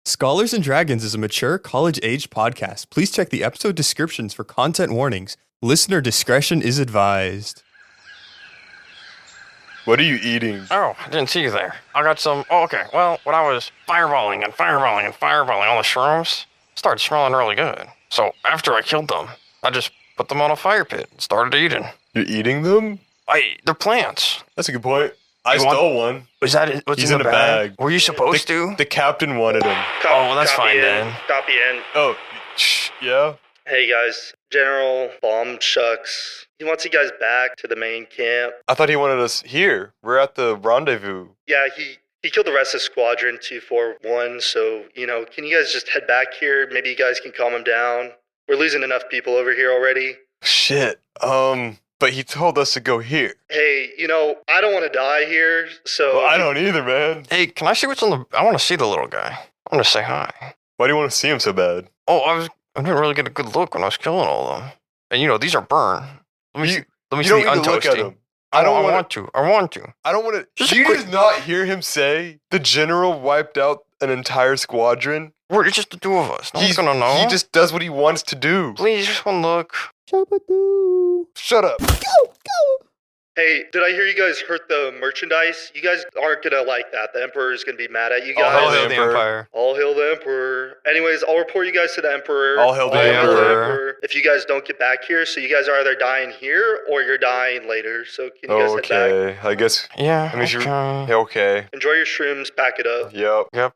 Scholars and Dragons is a mature, college-aged podcast. Please check the episode descriptions for content warnings. Listener discretion is advised. What are you eating? Oh, I didn't see you there. I got some... Oh, okay. Well, when I was fireballing all the shrooms, it started smelling really good. So after I killed them, I just put them on a fire pit and started eating. You're eating them? They're plants. That's a good point. I stole one. Is that it? What's He's in the in a bag. Were you supposed to? The captain wanted him. Oh, well, that's fine then. Copy in. Oh, yeah? Hey guys, General Bomb Shucks. He wants you guys back to the main camp. I thought he wanted us here. We're at the rendezvous. Yeah, he killed the rest of Squadron 241, so, can you guys just head back here? Maybe you guys can calm him down. We're losing enough people over here already. Shit. But he told us to go here. Hey, I don't want to die here, so... Well, I don't either, man. Hey, can I see what's on the... I want to see the little guy. I want to say hi. Why do you want to see him so bad? Oh, I didn't really get a good look when I was killing all of them. And these are burned. Let me see the untoasty. I want to. I want to. I don't want to. Do you guys not hear him say the general wiped out an entire squadron? It's just the two of us. No one's gonna know. He just does what he wants to do. Please, just one look. Shut up. Go! Hey, did I hear you guys hurt the merchandise? You guys aren't gonna like that. The Emperor's gonna be mad at you guys. All hail the Empire. All hail the Emperor. Anyways, I'll report you guys to the Emperor. All hail the Emperor. If you guys don't get back here, so you guys are either dying here or you're dying later. So can you guys head back? Okay, I guess. Yeah, Okay. Enjoy your shrooms, pack it up. Yep.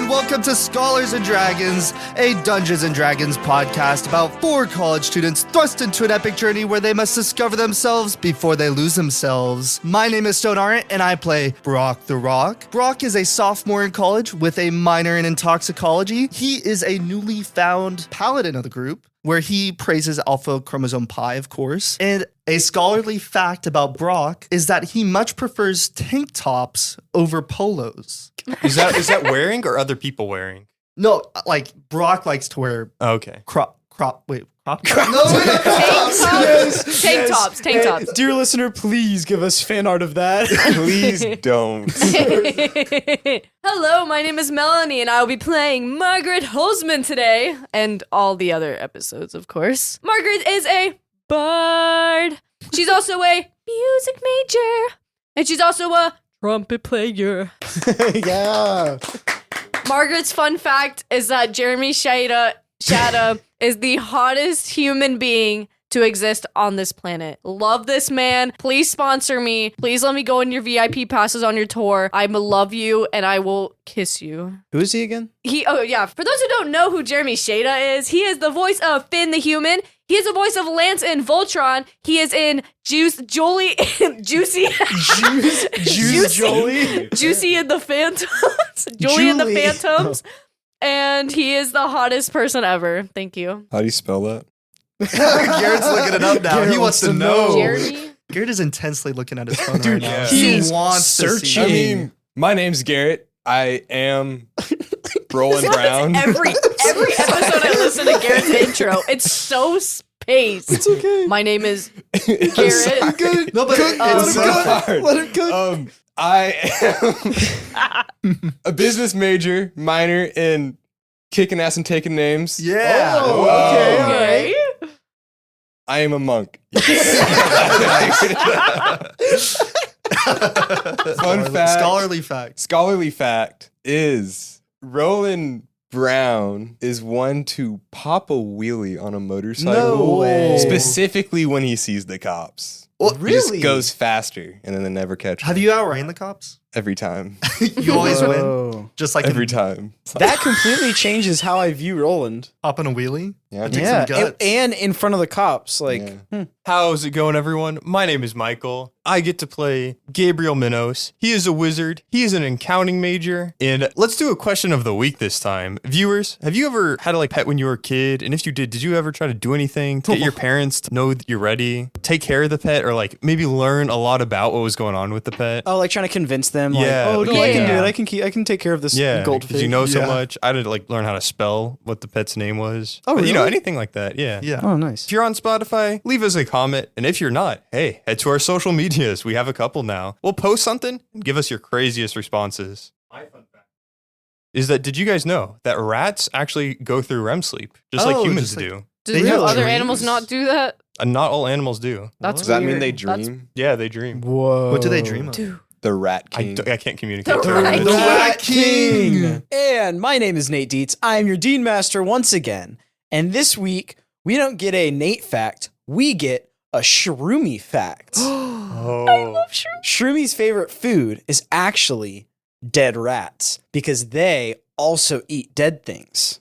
Welcome to Scholars and Dragons, a Dungeons and Dragons podcast about 4 college students thrust into an epic journey where they must discover themselves before they lose themselves. My name is Ahrendt, and I play Brock the Rock. Brock is a sophomore in college with a minor in toxicology. He is a newly found paladin of the group, where he praises alpha chromosome pi, of course. And a scholarly fact about Brock is that he much prefers tank tops over polos. Is that wearing or other people wearing? No, like Brock likes to wear crop. Tank tops. Dear listener, please give us fan art of that. Please don't. Hello, my name is Melanie, and I will be playing Margaret Hollsman today, and all the other episodes, of course. Margaret is a bard. She's also a music major, and she's also a trumpet player. Yeah. Margaret's fun fact is that Jeremy Shada is the hottest human being to exist on this planet. Love this man. Please sponsor me. Please let me go in your VIP passes on your tour. I love you, and I will kiss you. Who is he again? For those who don't know who Jeremy Shada is, he is the voice of Finn the Human. He is the voice of Lance in Voltron. He is in Juicy in the Phantoms. Julie in the Phantoms. And he is the hottest person ever. Thank you. How do you spell that? Garrett's looking it up now. Garrett He wants to know. Jeremy? Garrett is intensely looking at his phone Dude, right now. he He wants searching. to see. My name's Garrett. I am Roland Brown. Every episode I listen to Garrett's intro, it's so spaced. It's okay. My name is Garrett. Good. No, but it's so hard. Let him cook. I am a business major, minor in kicking ass and taking names. Yeah. Oh, okay. all right. I am a monk. Scholarly fact. Scholarly fact is Roland Brown is one to pop a wheelie on a motorcycle. No way. Specifically when he sees the cops. Well, He just goes faster and then they never catch him. Have you outran the cops? every time. You always win. Whoa. Just like Every time. That completely changes how I view Roland. hop on a wheelie. Yeah. Take Yeah, some guts. and in front of the cops, like. Yeah. How's it going, everyone? My name is Michael. I get to play Gabriel Minos. He is a wizard. He is an accounting major. And let's do a question of the week this time. Viewers, have you ever had a pet when you were a kid? And if you did you ever try to do anything to get your parents to know that you're ready? Take care of the pet or maybe learn a lot about what was going on with the pet? Oh, trying to convince them. Yeah, Like, oh, no, I can do yeah. it. I can take care of this Yeah, goldfish. because you know so Yeah. much. I had to learn how to spell what the pet's name was. Oh, But, really? anything like that. Yeah. Yeah. Oh, nice. If you're on Spotify, leave us a comment. And if you're not, hey, head to our social medias. We have a couple now. We'll post something and give us your craziest responses. My fun fact is that did you guys know that rats actually go through REM sleep just like Oh, humans just like- do? Do They have other dreams? animals not do that? And not all animals do. That's Does that mean weird. they That's- dream? Yeah, they dream. Whoa. What do they dream of? Dude. The Rat King. I can't communicate. The to Rat rats. The Rat King. And my name is Nate Dietz. I am your Dean Master once again. And this week, we don't get a Nate fact, we get a Shroomy fact. Oh. Shroomies' favorite food is actually dead rats because they also eat dead things.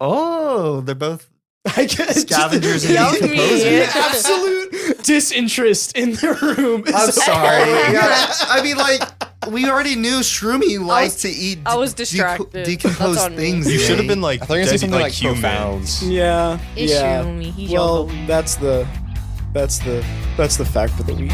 Oh, they're both I guess Scavengers and Yummy. decomposers. Absolute disinterest in the room. I'm is sorry. all Yeah, I mean, we already knew Shroomy liked to eat. I was distracted. Decomposed That's on me. things. You should have been I thought you were gonna say dead something like humans. profound. Yeah. It's yeah. Shroomy. He's Well, your that's the fact for the week.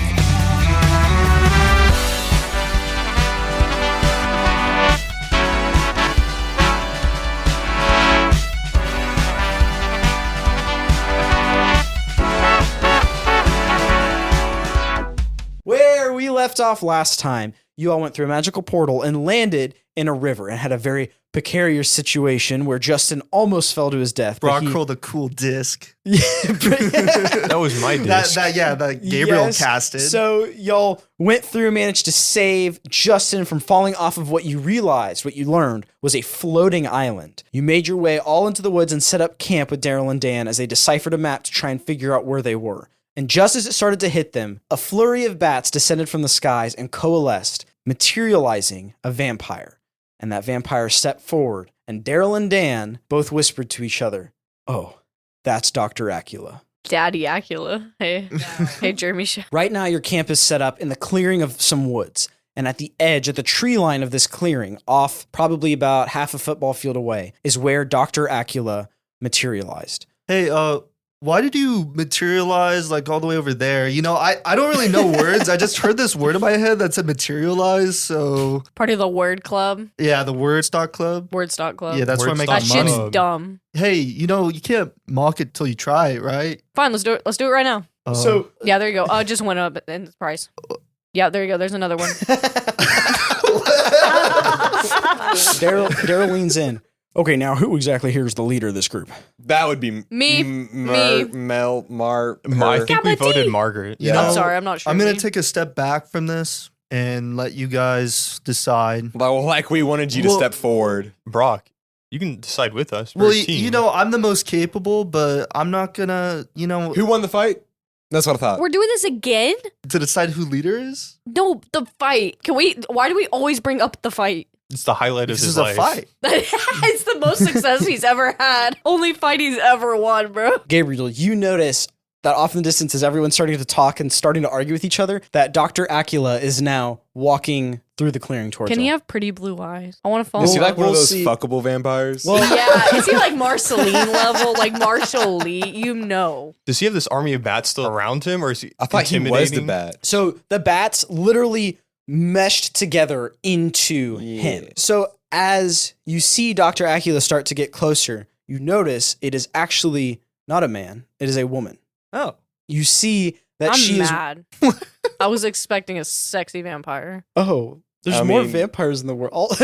Where we left off last time, you all went through a magical portal and landed in a river and had a very precarious situation where Justin almost fell to his death. but Brock he- rolled a cool disc. That was my disc. That Gabriel Yes. casted. So y'all went through, managed to save Justin from falling off of what you learned was a floating island. You made your way all into the woods and set up camp with Daryl and Dan as they deciphered a map to try and figure out where they were. And just as it started to hit them, a flurry of bats descended from the skies and coalesced, materializing a vampire. And that vampire stepped forward, and Daryl and Dan both whispered to each other, "Oh, that's Dr. Acula." Daddy Acula. Hey. Hey, Jeremy. Right now, your camp is set up in the clearing of some woods. And at the edge, at the tree line of this clearing, off probably about half a football field away, is where Dr. Acula materialized. Hey, why did you materialize all the way over there? I don't really know words. I just heard this word in my head that said materialize. So Part of the word club. yeah, the word stock club. Word stock club. Yeah, that's where I make Word that my stock shit's money. club. dumb. Hey, you can't mock it till you try it, right? Fine, let's do it. Let's do it right now. So, Yeah, there you go. Oh, it just went up in the price. Yeah, there you go. There's another one. Daryl leans in. Okay, now who exactly here is the leader of this group? That would be Me. Me. I think we voted Margaret. You know, I'm sorry, I'm not sure. I'm gonna take a step back from this and let you guys decide. Like we wanted you to Well- step forward. Brock, you can decide with us. We're Well, a team. I'm the most capable, but I'm not gonna, Who won the fight? That's what I thought. We're doing this again? to decide who leader is. No, the fight. Why do we always bring up the fight? It's the highlight of This his is a life. fight. It's the most success he's ever had. Only fight he's ever won, bro. Gabriel, you notice that off in the distance as everyone's starting to talk and starting to argue with each other, that Dr. Acula is now walking through the clearing towards Can he them. have pretty blue eyes? I want to follow Is he him. like one of we'll those see. fuckable vampires? Well- Yeah, is he like Marceline level? Like Marshall Lee, you know. Does he have this army of bats still around him, or is he I thought he was the intimidating? bat. So the bats literally meshed together into him. So as you see Dr. Acula start to get closer, you notice it is actually not a man, it is a woman. Oh, You see that I'm she mad. I was expecting a sexy vampire. Oh, there's I more mean- vampires in the world.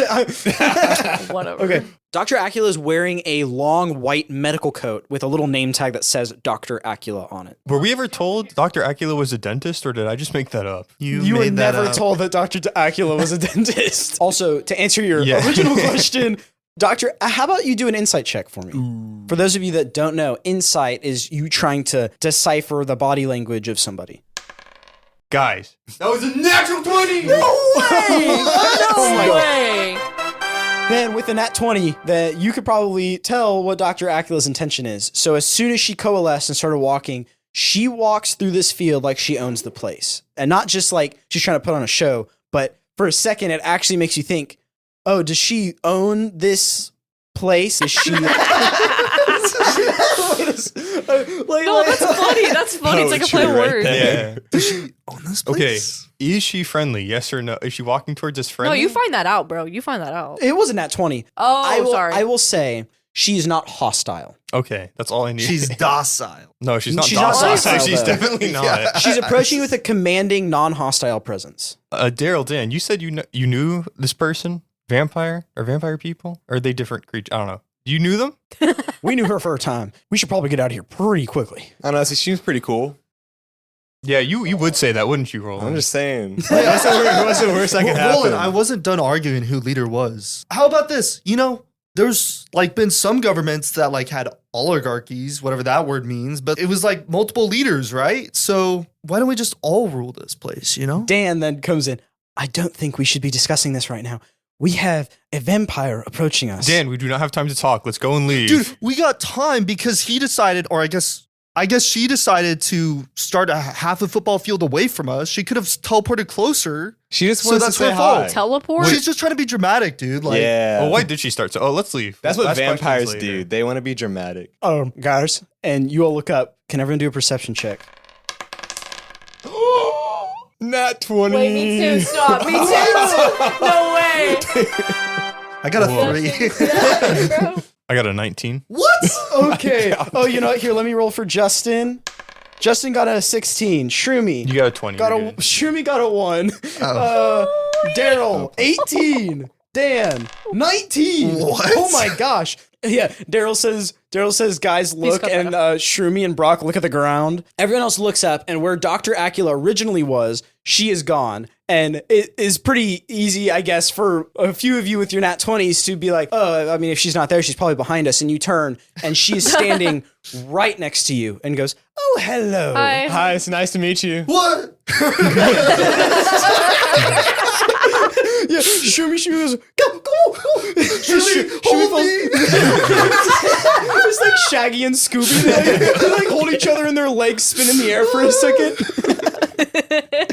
Whatever. Okay. Dr. Acula is wearing a long white medical coat with a little name tag that says Dr. Acula on it. Were we ever told Dr. Acula was a dentist, or did I just make that up? You were made that never up. told that Dr. Acula was a dentist. Also, to answer your Yeah. original question, Doctor, how about you do an insight check for me? For those of you that don't know, insight is you trying to decipher the body language of somebody. Guys, that was a natural 20! No way. Then with the nat 20, that you could probably tell what Dr. Acula's intention is. So as soon as she coalesced and started walking, she walks through this field like she owns the place. And not just like she's trying to put on a show, but for a second, it actually makes you think, oh, does she own this place? Is she... No, that's funny. That's funny. It's like a play of words. Yeah. Does she own this Okay. place? Is she friendly? Yes or no? Is she walking towards us No, friendly? you find that out, bro. You find that out. It wasn't nat 20. Oh, sorry. I will say she's not hostile. Okay, that's all I need. She's docile. No, she's not She's not docile. docile, She's though. definitely not. She's approaching you with a commanding, non-hostile presence. Daryl, Dan, you said you knew this person? Vampire? Or vampire people? Or are they different creatures? I don't know. You knew them? We knew her for a time. We should probably get out of here pretty quickly. I don't know. She seems pretty cool. Yeah, you would say that, wouldn't you, Roland? I'm just saying. What's the worst that could happen? Roland, I wasn't done arguing who leader was. How about this? You know, there's like been some governments that like had oligarchies, whatever that word means, but it was like multiple leaders, right? So why don't we just all rule this place, you know? Dan then comes in. I don't think we should be discussing this right now. We have a vampire approaching us. Dan, we do not have time to talk. Let's go and leave. Dude, we got time because he decided, or I guess she decided to start a half a football field away from us. She could have teleported closer. She just So wants to that's say her fault. hi. Teleport? She's just trying to be dramatic, dude. Like, Yeah. Well, why did she start? So, let's leave. That's what Ask questions vampires later. do. They want to be dramatic. Guys, and you all look up. Can everyone do a perception check? Nat 20. Wait, me too. Stop. Me too. No way. I got a Whoa. 3. I got a 19. What? Okay. Oh, you know what? Here, let me roll for Justin. Justin got a 16. Shroomy You got a 20. got You're a good. Shroomy got a 1. Oh. Daryl 18. Dan 19. What? Oh my gosh. Yeah, Daryl says guys look, cut that and Shroomy and Brock look at the ground. Everyone else looks up, and where Dr. Acula originally was, she is gone. And it is pretty easy, I guess, for a few of you with your nat 20s to be like, oh, I mean, if she's not there, she's probably behind us. And you turn, and she's standing right next to you and goes, oh, hello. Hi. Hi, it's nice to meet you. What? Yeah, Shroomy goes, go. Shirley, hold me. It's like Shaggy and Scooby. They like hold each other and their legs spin in the air for a second.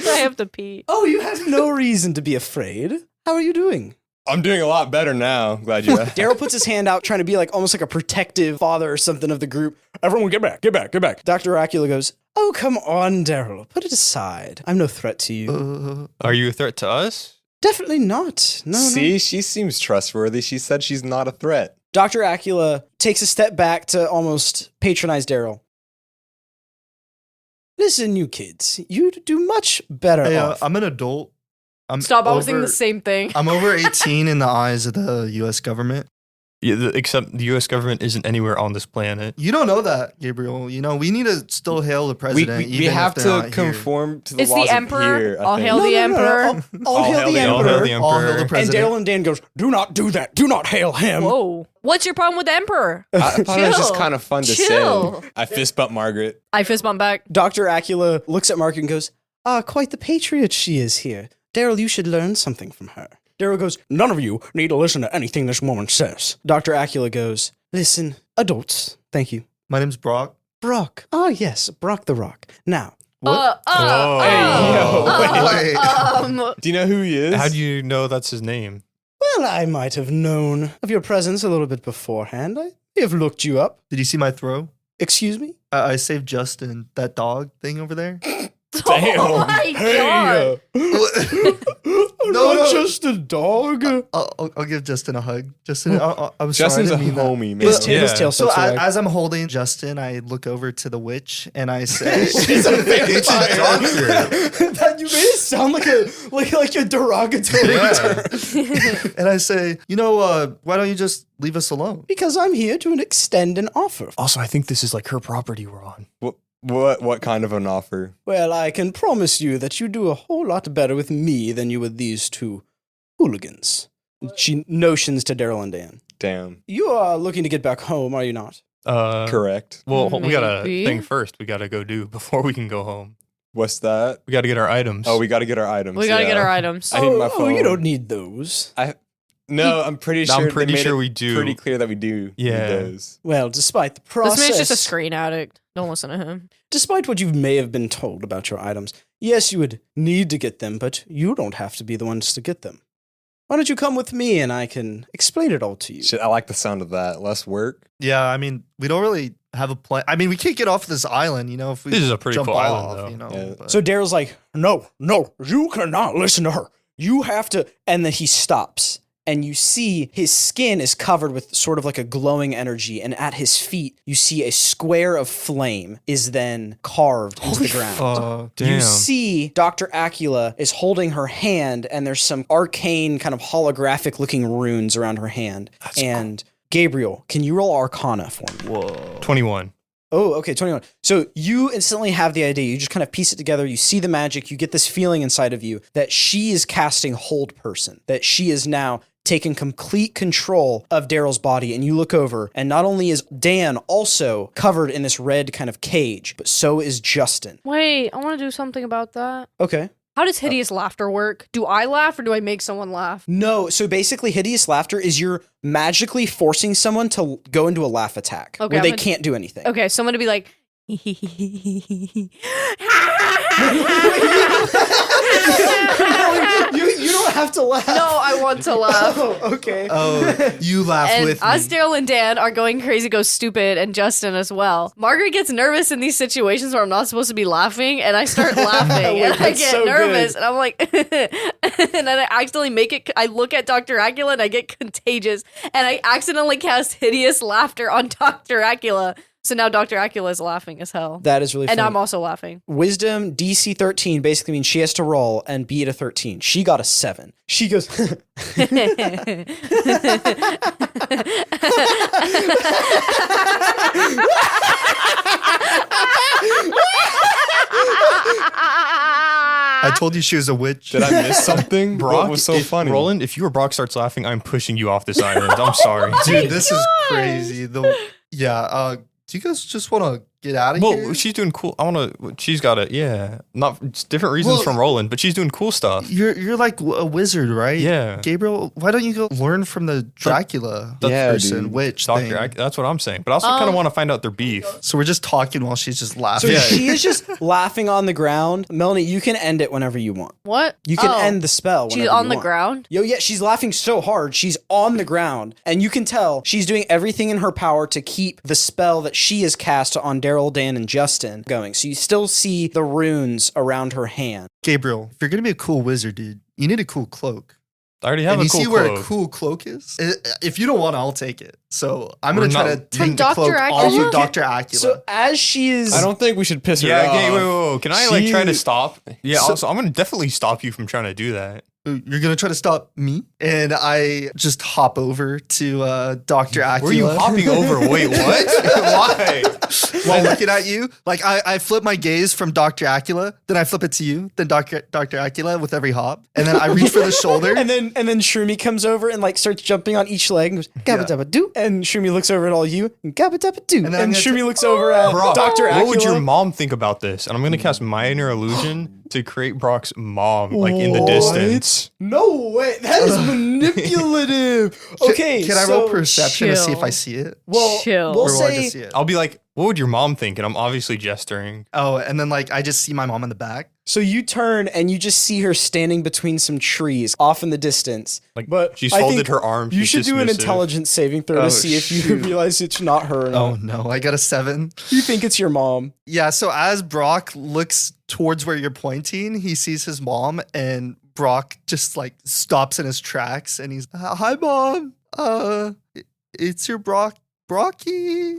I have to pee. Oh, you have no reason to be afraid. How are you doing? I'm doing a lot better now. Glad you asked. Daryl puts his hand out, trying to be like almost like a protective father or something of the group. Everyone get back. Dr. Acula goes, oh, come on, Daryl. Put it aside. I'm no threat to you. Are you a threat to us? Definitely not. No. See, she seems trustworthy. She said she's not a threat. Dr. Acula takes a step back to almost patronize Daryl. Listen, you kids, you'd do much better Hey, off. I'm an adult. Stop. I was thinking the same thing. I'm over 18 in the eyes of the U.S. government. Yeah, except the U.S. government isn't anywhere on this planet. You don't know that, Gabriel. You know, we need to still hail the We president. we even have if they're to not here. conform to the It's laws the of emperor. here, I I'll think. hail the emperor. All hail the All hail emperor. the All hail the emperor. And president. Daryl and Dan goes, do not do that. Do not hail him. Whoa. What's your problem with the emperor? I thought it was just Chill. kind of fun to Chill. say. I fist bump Margaret. I fist bump back. Dr. Acula looks at Margaret and goes, quite the patriot she is here. Daryl, you should learn something from her. Daryl goes, none of you need to listen to anything this woman says. Dr. Acula goes, listen, adults. Thank you. My name's Brock. Brock. Oh, yes, Brock the Rock. Now, What? Wait. Do you know who he is? How do you know that's his name? well, I might have known of your presence a little bit beforehand. I have looked you up. Did you see my throw? Excuse me? I saved Justin, that dog thing over there. Oh my god. I'm No, not no. just a dog. I'll give Justin a hug. Justin, I'm Justin's a sorry. I didn't mean that. homie, man. His Yeah. tail So sucks away. as I'm holding Justin, I look over to the witch and I say, It's a doctor. That you made it sound like a derogatory term. and I say, you know, why don't you just leave us alone? Because I'm here to extend an offer. Also, I think this is like her property we're on. What kind of an offer? Well, I can promise you that you do a whole lot better with me than you with these two hooligans. She notions to Daryl and Dan. Damn. You are looking to get back home, are you not? Correct. Well, we got a Maybe. thing first we got to go do before we can go home. What's that? We got to get our items. Oh, we got to get our items. We gotta yeah. get our items. I need my phone. you don't need those. No, I'm pretty sure. I'm pretty they made sure it we do. Pretty clear that we do. Yeah. Need those. Well, despite the process, This man's just a screen addict. Don't listen to him. despite what you may have been told about your items, yes, you would need to get them, but you don't have to be the ones to get them. Why don't you come with me and I can explain it all to you? Shit, I like the sound of that. Less work. Yeah, I mean, we don't really have a plan. I mean, we can't get off this island, if we This is a pretty jump cool off, island, though. Yeah. but- So Daryl's like, no, you cannot listen to her. You have to. And then he stops. And you see his skin is covered with sort of like a glowing energy. And at his feet, you see a square of flame is then carved into the ground. Oh, damn. You see Dr. Acula is holding her hand, and there's some arcane kind of holographic looking runes around her hand. And Gabriel, can you roll Arcana for me? Whoa. 21. Oh, okay, 21. So you instantly have the idea. You just kind of piece it together. You see the magic. You get this feeling inside of you that she is casting Hold Person, that she is now taking complete control of Daryl's body. And you look over, and not only is Dan also covered in this red kind of cage, but so is Justin. Wait, I want to do something about that. Okay. How does hideous laughter work? Do I laugh or do I make someone laugh? No, so basically hideous laughter is you're magically forcing someone to go into a laugh attack Okay, where I'm they gonna- can't do anything. Okay, so I'm going to be like, You don't have to laugh. no, I want to laugh. Oh, okay. Oh, you laugh And with us, me. Daryl and Dan are going crazy, go stupid, and Justin as well. Margaret gets nervous in these situations where I'm not supposed to be laughing, and I start laughing, and I That's get so nervous, good. and I'm like, and then I accidentally make it. I look at Dr. Acula, and I get contagious, and I accidentally cast hideous laughter on Dr. Acula. So now Dr. Acula is laughing as hell, That is really funny. and I'm also laughing. Wisdom DC 13 basically means she has to roll and beat a 13. She got a 7. She goes, I told you she was a witch. Did I miss something? Brock, What was so if, funny? Roland, if you or Brock starts laughing, I'm pushing you off this island. I'm sorry. Dude, this is crazy. Do you guys just want to get out of Well, here? she's doing cool. She's got it. Yeah. Not it's different reasons Well- from Roland, but she's doing cool stuff. You're like a wizard, right? Yeah. Gabriel, why don't you go learn from the Dracula Yeah, person, dude. witch thing? That's what I'm saying. But I also kind of want to find out their beef. So we're just talking while she's just so laughing. she is just laughing on the ground. Melanie, you can end it whenever you want. What? You can Oh, end the spell whenever She's on you the want. ground? Yo, yeah, she's laughing so hard. She's on the ground. And you can tell she's doing everything in her power to keep the spell that she has cast on Daryl, Dan, and Justin going. So you still see the runes around her hand. Gabriel, if you're gonna be a cool wizard, dude, you need a cool cloak. I already have And a you cool see cloak. where a cool cloak is? If you don't want it, I'll take it. So I'm We're gonna try not- to From take the Dr. cloak off Acula? of Dr. Acula. So as she is... I don't think we should piss her Yeah, off. wait. Can I try to She- stop? Yeah, So- also, I'm gonna definitely stop you from trying to do that. You're gonna try to stop me? And I just hop over to Dr. Acula. Were you hopping over? Wait, what? Why? While looking at you? Like I flip my gaze from Dr. Acula, then I flip it to you, then Dr. Acula with every hop. And then I reach for the shoulder. And then Shroomy comes over and like starts jumping on each leg and goes, gabba dabba doo. And Shroomy looks over at all you and gabba dabba doo. And And, then I'm gonna Shroomy ta- looks over at Brock, Dr. Acula. what would your mom think about this? And I'm gonna cast minor illusion to create Brock's mom, like in the What? distance. No way. That is manipulative. Okay. Can I so- roll perception to see if chill. I see it? Well, Chill. we'll Or will I just say see it? I'll be like, what would your mom think? And I'm obviously gesturing. Oh, and then like I just see my mom in the back. so. You turn and you just see her standing between some trees off in the distance. Like, But she's I folded think her arms. You she's should do an dismissive. intelligence saving throw Oh, to see if you shoot. realize it's not her. Or Oh not. no, I got a 7. You think it's your mom. Yeah, so as Brock looks towards where you're pointing, he sees his mom, and Brock just like stops in his tracks, and he's, "Hi, mom. It's your Brocky.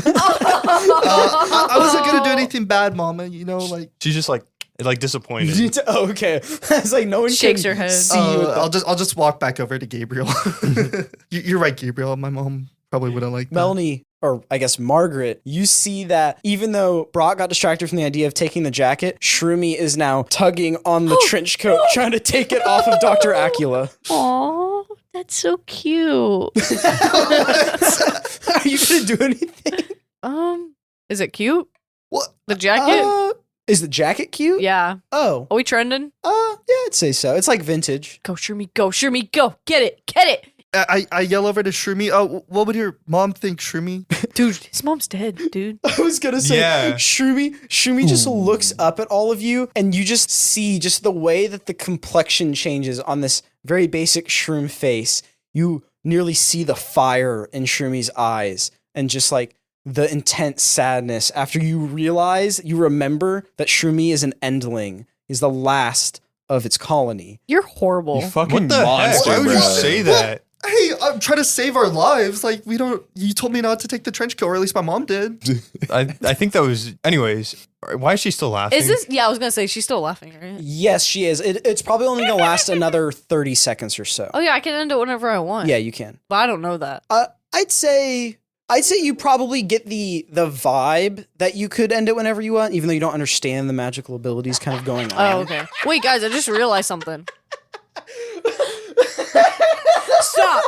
I wasn't gonna do anything bad, Mama. Like." She's just like disappointed. Oh, okay. It's like no one Shakes can her head. see you. With I'll just walk back over to Gabriel. You're right, Gabriel. My mom probably wouldn't like that. Melanie, or I guess Margaret, you see that even though Brock got distracted from the idea of taking the jacket, Shroomy is now tugging on the trench coat, trying to take it off of Dr. Acula. Aw, that's so cute. Are you gonna do anything? Is it cute? What? The jacket? Is the jacket cute? Yeah. Oh. Are we trending? Yeah, I'd say so. It's like vintage. Go, Shroomy, go, Shroomy, go. Get it, get it. I yell over to Shroomy. Oh, what would your mom think, Shroomy? Dude, his mom's dead, dude. I was gonna say, Yeah. Shroomy just looks up at all of you, and you just see just the way that the complexion changes on this very basic shroom face. You nearly see the fire in Shroomy's eyes, and just like the intense sadness after you remember that Shroomy is an endling, is the last of its colony. You're horrible. You fucking What the monster, heck? Why would you bro. say that? Hey, I'm trying to save our lives. Like, you told me not to take the trench coat, or at least my mom did. I think that was. Anyways, why is she still laughing? Is this? Yeah, I was gonna say she's still laughing, right? Yes, she is. It's probably only gonna last another 30 seconds or so. Oh yeah, I can end it whenever I want. Yeah, you can. But I don't know that. I'd say you probably get the vibe that you could end it whenever you want, even though you don't understand the magical abilities kind of going on. Oh, okay. Wait, guys, I just realized something. Stop.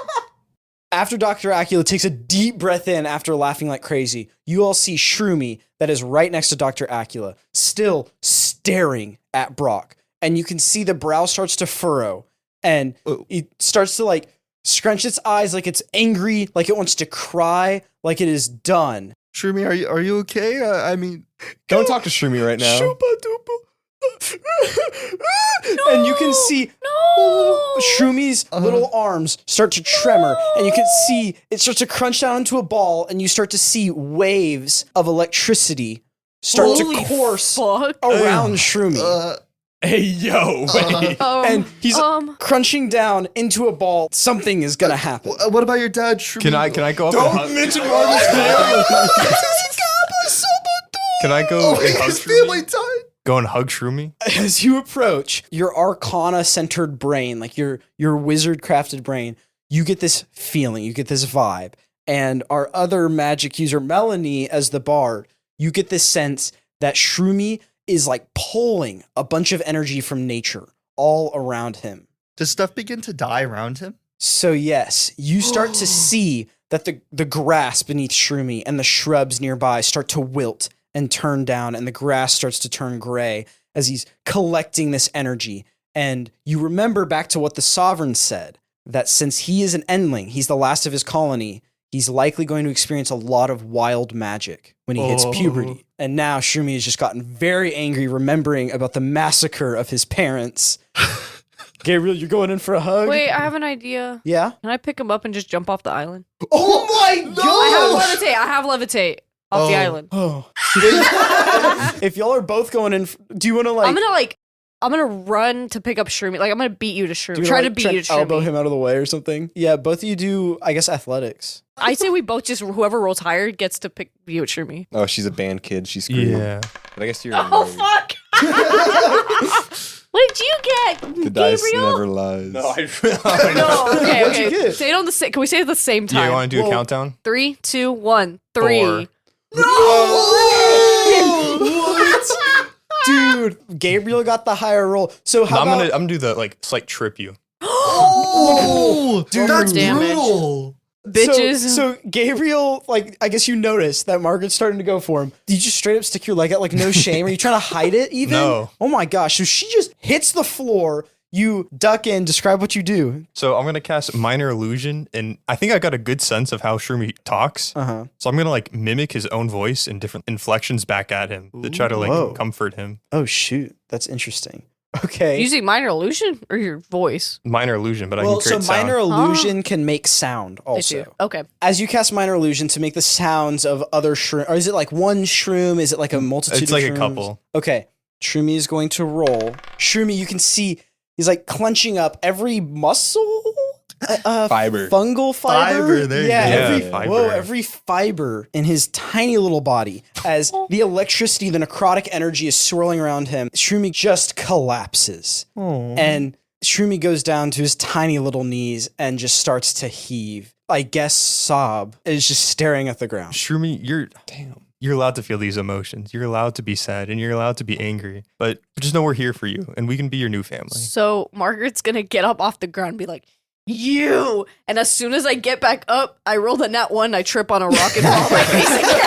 After Dr. Acula takes a deep breath in after laughing like crazy, you all see Shroomy that is right next to Dr. Acula, still staring at Brock. And you can see the brow starts to furrow, and it starts to like scrunch its eyes like it's angry, like it wants to cry, like it is done. Shroomy, are you okay? I mean, Don't talk to Shroomy right now. And you can see Shroomy's little arms start to tremor, and you can see it starts to crunch down into a ball, and you start to see waves of electricity start to course Fuck. around Shroomy. Hey, yo, wait. And he's crunching down into a ball. Something is gonna happen. what about your dad, Shroomy? Can I go up and hug? Don't mention Margaret's family. Can I go and hug It's family Shroomy? time. Go and hug Shroomy? As you approach your Arcana-centered brain, like your wizard-crafted brain, you get this feeling, you get this vibe. And our other magic user, Melanie, as the bard, you get this sense that Shroomy is like pulling a bunch of energy from nature all around him. Does stuff begin to die around him? So yes, you start to see that the grass beneath Shroomy and the shrubs nearby start to wilt and turn down, and the grass starts to turn gray as he's collecting this energy. And you remember back to what the Sovereign said, that since he is an endling, he's the last of his colony, he's likely going to experience a lot of wild magic when he hits puberty. And now Shroomy has just gotten very angry, remembering about the massacre of his parents. Gabriel, you're going in for a hug? Wait, I have an idea. Yeah? Can I pick him up and just jump off the island? Oh my I have levitate off the island. Oh. If y'all are both going in, do you want to I'm gonna run to pick up Shroomy. Like, I'm gonna beat you to Shroomy. do you Try wanna, to beat try you to Shroomy. elbow him out of the way or something? Yeah, both of you do, I guess, athletics. I say we both just, whoever rolls higher gets to pick you at Shroomy. Oh, she's a band kid. She's screwed. Yeah. But I guess you're. Oh, fuck! What did you get, The dice Gabriel? never lies. No, No, okay, What'd you okay. get? Say it on the can we say it at the same time? Yeah, you want to do Well- a countdown? 3, 2, 1, 3. 4. Dude, Gabriel got the higher roll. So No, how I'm about... gonna do the like slight trip you. Oh, dude, that's damage. brutal. Bitches. So Gabriel, like, I guess you noticed that Margaret's starting to go for him. Did you just straight up stick your leg out like no shame? Are you trying to hide it even? No. Oh my gosh. So she just hits the floor. You duck in. Describe what you do. So I'm gonna cast minor illusion, and I think I got a good sense of how Shroomy talks. Uh-huh. So I'm gonna like mimic his own voice and different inflections back at him to try to like Whoa. comfort him. Oh, shoot. That's interesting. Okay. Using minor illusion or your voice? Minor illusion, but I Well, can create so minor sound. illusion can make sound I see. also. Okay. As you cast minor illusion to make the sounds of other shroom, or is it like one shroom? Is it like a multitude It's of like a shrooms? couple. Okay. Shroomy is going to roll. Shroomy, you can see he's like clenching up every muscle, Fiber. fungal fiber. Fiber, there you yeah, go. every Yeah, fiber. whoa, every fiber in his tiny little body. As the electricity, the necrotic energy is swirling around him, Shroomy just collapses, and Shroomy goes down to his tiny little knees and just starts to heave. I guess sob, and is just staring at the ground. Shroomy, you're allowed to feel these emotions. You're allowed to be sad and you're allowed to be angry. But just know we're here for you and we can be your new family. So Margaret's gonna get up off the ground and be like, you. And as soon as I get back up, I roll the nat 1, I trip on a rock and fall on my face again.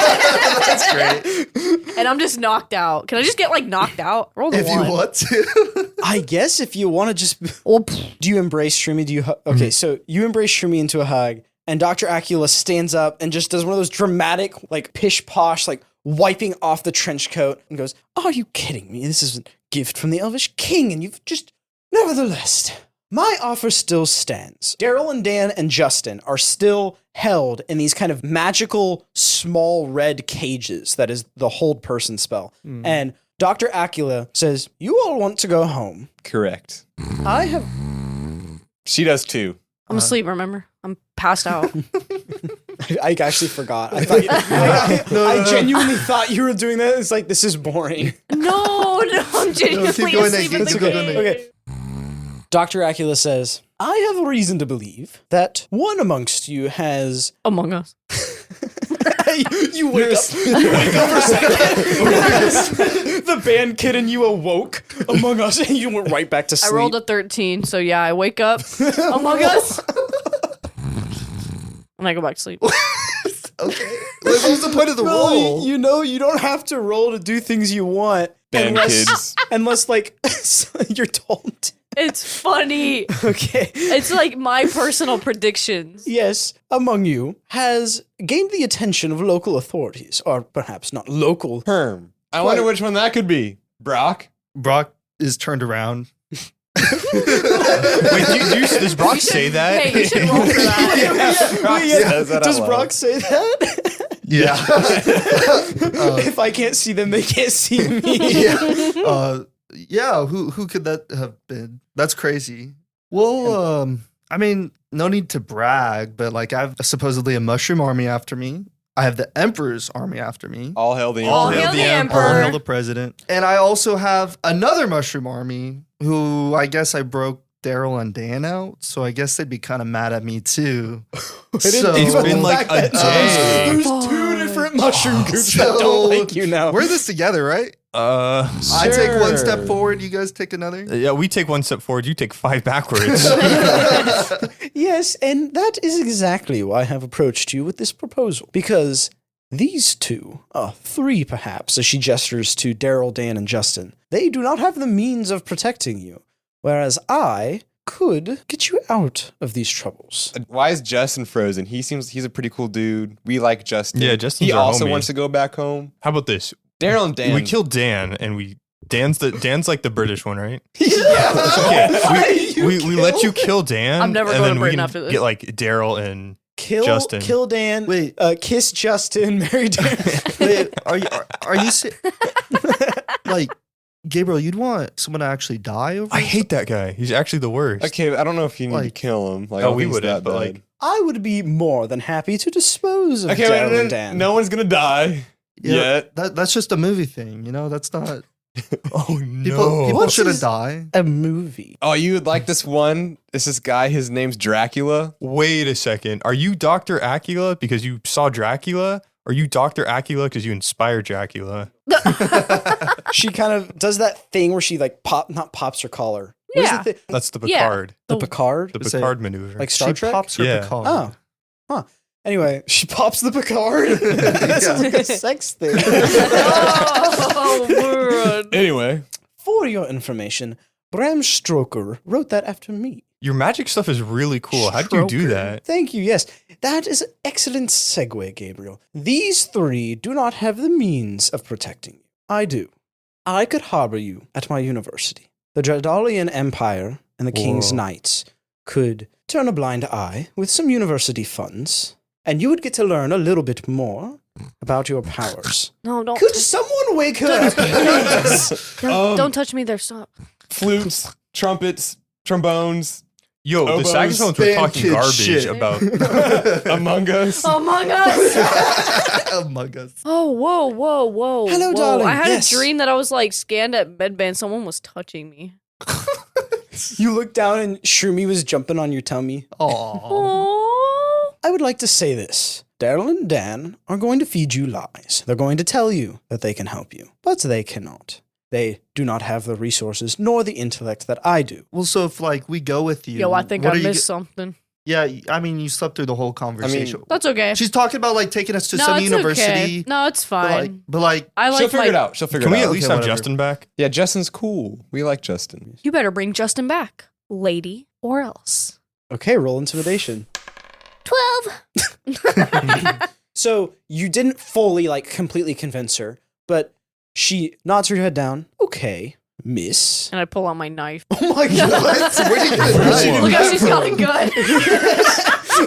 That's great. And I'm just knocked out. Can I just get like knocked out? Roll the If 1. you want to. I guess if you want to just... Well, Do you embrace Shroomy? Do you... Okay, so you embrace Shroomy into a hug, and Dr. Acula stands up and just does one of those dramatic, like, pish-posh, like, wiping off the trench coat and goes, "Are you kidding me? This is a gift from the Elvish King, and you've just... Nevertheless, my offer still stands. Daryl and Dan and Justin are still held in these kind of magical, small red cages. That is the hold person spell. And Dr. Acula says, you all want to go home. Correct. I have... She does too. I'm asleep, remember? I'm passed out. I actually forgot. I thought I genuinely thought you were doing that. It's like, this is boring. No, I'm genuinely keep going, asleep Nate. in the Keep going, cave. Nate. Okay. Dr. Acula says, I have a reason to believe that one amongst you has... Among Us. you wake up. You wake up for a second. The band kid and you awoke Among Us and you went right back to I sleep. rolled a 13, so yeah, I wake up. Among Us. And I go back to sleep. Okay. Like, what was the point of the Well, roll? you know, you don't have to roll to do things you want. Band kids. Unless, like, you're told to. It's funny. Okay. It's like my personal predictions. Yes, among you has gained the attention of local authorities, or perhaps not local. Herm. I wonder which one that could be. Brock? Brock is turned around. Wait, does Brock say that? Hey, you should roll for that. Brock says that Does out Brock loud. say that? Yeah. If I can't see them, they can't see me. Yeah. Who could that have been? That's crazy. Well, I mean, no need to brag, but like I have supposedly a mushroom army after me. I have the Emperor's army after me. All hail the All Emperor. hail the All Emperor. hail the president. And I also have another mushroom army who I guess I broke Daryl and Dan out, so I guess they'd be kind of mad at me too. It's been like a day. There's two different mushroom groups that don't like you now. We're this together, right? I take one step forward, you guys take another. Yeah, we take one step forward, you take 5 backwards. Yes, and that is exactly why I have approached you with this proposal. Because these two, three perhaps, as she gestures to Daryl, Dan, and Justin, they do not have the means of protecting you, whereas I could get you out of these troubles. Why is Justin frozen? He's a pretty cool dude. We like Justin. Yeah, Justin's He our also homie. wants to go back home. How about this? Daryl and Dan. We killed Dan, and Dan's like the British one, right? Yeah. We let you kill Dan. I'm never and going then to we Britain can after this. Get like Daryl and Kill Dan. Wait. Kiss Justin. Marry Dan. Wait, are you like Gabriel? You'd want someone to actually die over? I hate that guy. He's actually the worst. Okay, I don't know if you need to Like- kill him. Like, I Oh, don't we think he's wouldn't, that but, bad. like- I would be more than happy to dispose of Okay, Daryl wait, and Dan. no one's gonna die yet. That's just a movie thing, you know. That's not Oh no. people What shouldn't is- die. A movie. Oh, you would like this one? It's this guy. His name's Dracula. Wait a second. Are you Dr. Acula because you saw Dracula? Or are you Dr. Acula because you inspired Dracula? She kind of does that thing where she like not pops her collar. What is Yeah. the thing? That's the Yeah. Picard. The Picard? The Say- Picard maneuver. Like Star She Trek? pops her Yeah. Picard. Oh. Huh. Anyway, she pops the Picard. That sounds like a sex thing. Oh, word. Anyway, For your information, Bram Stoker wrote that after me. Your magic stuff is really cool. How did you do that? Thank you. Yes, that is an excellent segue, Gabriel. These three do not have the means of protecting you. I do. I could harbor you at my university. The Dredalian Empire and the King's Whoa. Knights could turn a blind eye with some university funds, and you would get to learn a little bit more about your powers. No, don't. Could someone wake her up, please? Don't touch me there. Stop. flutes, trumpets, trombones, Yo, the Oboes, saxophones were band talking kid garbage shit. about. Among Us. Among Us. Among Us. Oh, whoa. Hello, whoa. darling. I had Yes. a dream that I was like scanned at bedband. Someone was touching me. You look down and Shroomy was jumping on your tummy. Aww. Oh. I would like to say this. Daryl and Dan are going to feed you lies. They're going to tell you that they can help you, but they cannot. They do not have the resources nor the intellect that I do. Well, so if like we go with you, Yo, I think what I are you missed something. Yeah, I mean, you slept through the whole conversation. That's okay. She's talking about like taking us to No, some it's university. okay. No, it's fine. But like, I She'll like figure it out. She'll figure Can it we out. at least Okay, have whatever. Justin back? Yeah, Justin's cool. We like Justin. You better bring Justin back, lady, or else. Okay, roll intimidation. 12. So you didn't fully, like, completely convince her, but she nods her head down. Okay, miss. And I pull out my knife. Oh my god. where do you get it? Look how she's got a gun.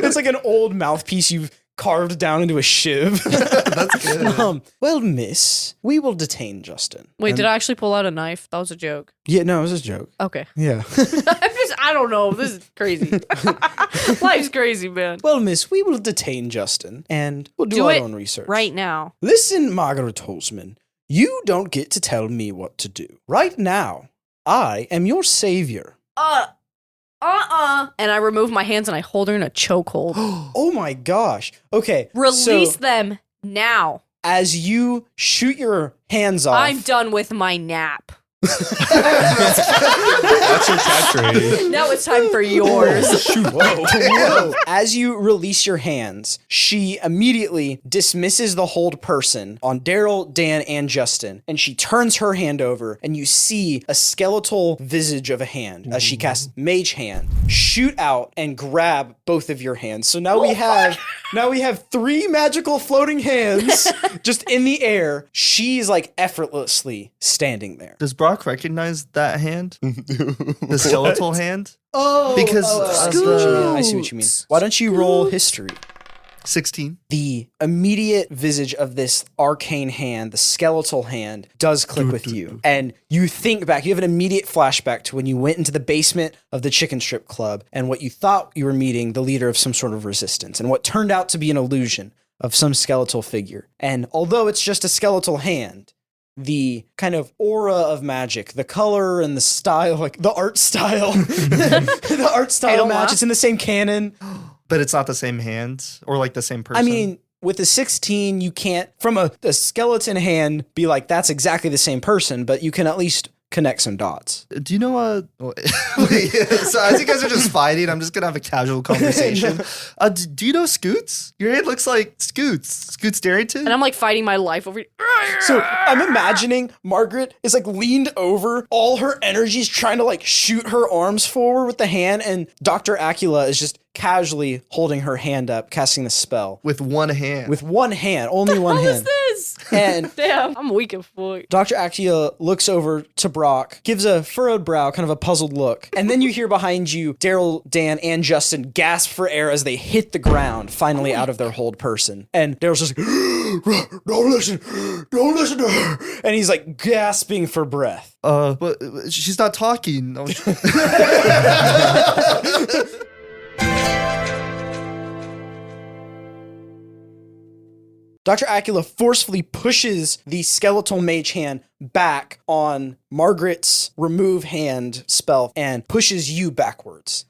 It's like an old mouthpiece you've carved down into a shiv. That's good. Well, miss, we will detain Justin. Wait, And- did I actually pull out a knife? That was a joke. Yeah, no, it was a joke. Okay. Yeah. I don't know. This is crazy. Life's crazy, man. Well, miss, we will detain Justin, and we'll do Do our it own research. Right now. Listen, Margaret Hollsman, you don't get to tell me what to do. Right now, I am your savior. And I remove my hands and I hold her in a chokehold. Oh my gosh. Okay. Release so them now. as you shoot your hands off. I'm done with my nap. That's your catchphrase. Now it's time for yours. Whoa. As you release your hands, she immediately dismisses the hold person on Daryl, Dan, and Justin, and she turns her hand over, and you see a skeletal visage of a hand as she casts Mage Hand, shoot out and grab both of your hands. So now we have 3 magical floating hands just in the air. She's like effortlessly standing there. Does Brock recognize that hand? The skeletal hand? Oh, Because I see what you mean. I see what you mean. Why don't you roll history? 16. The immediate visage of this arcane hand, the skeletal hand, does click with you. And you think back, you have an immediate flashback to when you went into the basement of the chicken strip club and what you thought you were meeting the leader of some sort of resistance and what turned out to be an illusion of some skeletal figure. And although it's just a skeletal hand, the kind of aura of magic, the color and the style, like the art style, the art style match, it's in the same canon. But it's not the same hand or like the same person. I mean, with a 16, you can't, from a skeleton hand, be like, that's exactly the same person, but you can at least connect some dots. do you know so as you guys are just fighting, I'm just gonna have a casual conversation. Do you know Scoots? Your head looks like Scoots Darrington. And I'm like fighting my life over. So I'm imagining Margaret is like leaned over, all her energy's trying to like shoot her arms forward with the hand, and Dr. Acula is just casually holding her hand up, casting the spell. with one hand. With one hand, only one What is hand. this? And Damn, I'm weak as fuck. Dr. Acula looks over to Brock, gives a furrowed brow, kind of a puzzled look. And then you hear behind you Daryl, Dan, and Justin gasp for air as they hit the ground, finally out of their hold person. And Daryl's just like, don't listen to her. And he's like gasping for breath. But she's not talking. Dr. Acula forcefully pushes the skeletal mage hand back on Margaret's remove hand spell and pushes you backwards.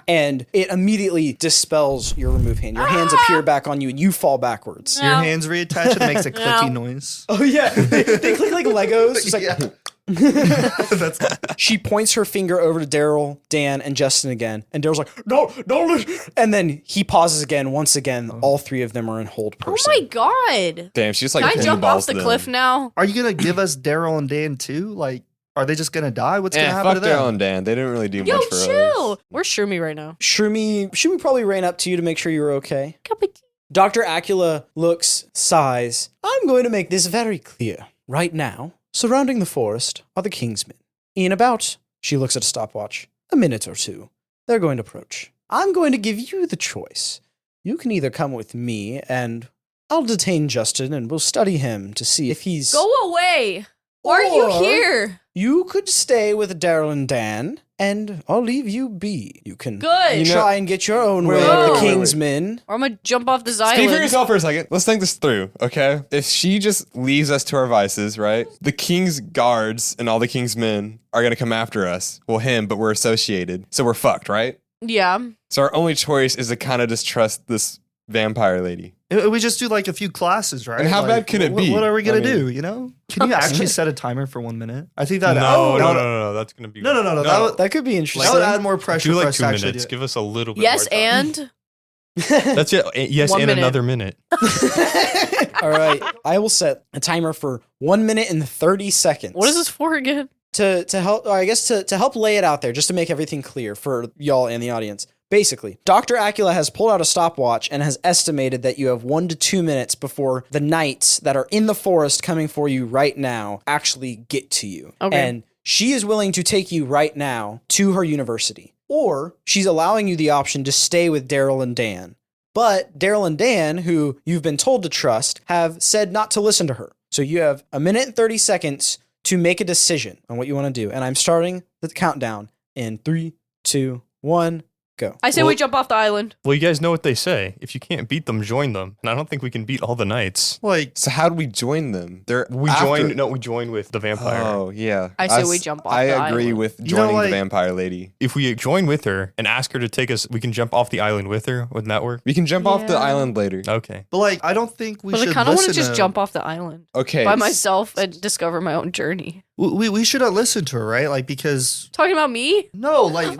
And it immediately dispels your remove hand. Your hands appear back on you and you fall backwards. Your hands reattach and it makes a clicky noise. Oh yeah, they click like Legos. It's like, Yeah. she points her finger over to Daryl, Dan, and Justin again, and Daryl's like, "No, don't listen." And then he pauses again. Once again, all 3 of them are in hold Oh person. my god. Damn, she's like Can I blue jump balls off the them. cliff now? Are you gonna give us Daryl and Dan too? Like, are they just gonna die? What's gonna Yeah, happen fuck to them? Daryl and Dan. They didn't really do Yo, much for chill. us. Where's Shroomy right now? Shroomy probably ran up to you to make sure you were okay. Dr. Acula looks, sighs. I'm going to make this very clear. Right now, surrounding the forest are the Kingsmen. In about, she looks at a stopwatch, a minute or 2, they're going to approach. I'm going to give you the choice. You can either come with me and I'll detain Justin and we'll study him to see if he's... Go away. Why are you Or here? You could stay with Daryl and Dan, and I'll leave you be. You can Good. try and get your own way Wait, of the wait, Kingsmen. Or I'm gonna jump off this Speak for island. yourself for a second. Let's think this through, okay? If she just leaves us to our vices, right? The king's guards and all the king's men are gonna come after us. Well, him, but we're associated. So we're fucked, right? Yeah. So our only choice is to kind of just trust this vampire lady. We just do like a few classes, right? And how bad can it be? What are we gonna I mean- do? You know? Can you actually set a timer for 1 minute? I think that No. That's gonna be No. That could be That interesting. would add more pressure Do for like us 2 to actually minutes. do it. Give us a little bit. Yes, more time. and That's it. Yes, 1 and minute. another minute. All right. I will set a timer for 1 minute and 30 seconds. what is this for again? To help, or I guess to help lay it out there, just to make everything clear for y'all and the audience. Basically, Dr. Acula has pulled out a stopwatch and has estimated that you have 1 to 2 minutes before the knights that are in the forest coming for you right now actually get to you. Okay. And she is willing to take you right now to her university. Or she's allowing you the option to stay with Daryl and Dan. But Daryl and Dan, who you've been told to trust, have said not to listen to her. So you have 1 minute and 30 seconds to make a decision on what you want to do. And I'm starting the countdown in 3, 2, 1, go. I say we jump off the island. Well, you guys know what they say. If you can't beat them, join them. And I don't think we can beat all the knights. Like, So how do we join them? We join with the vampire. Oh, yeah. I say we jump off I the agree island. with You know, joining like- the vampire lady. If we join with her and ask her to take us, we can jump off the island with her. Wouldn't that work? We can jump off the Yeah. island later. Okay. but like, I don't think we But I should kind of want listen to just jump off the island Okay. by myself and discover my own journey. We shouldn't listen to her, right? Like, because Talking about me? no, like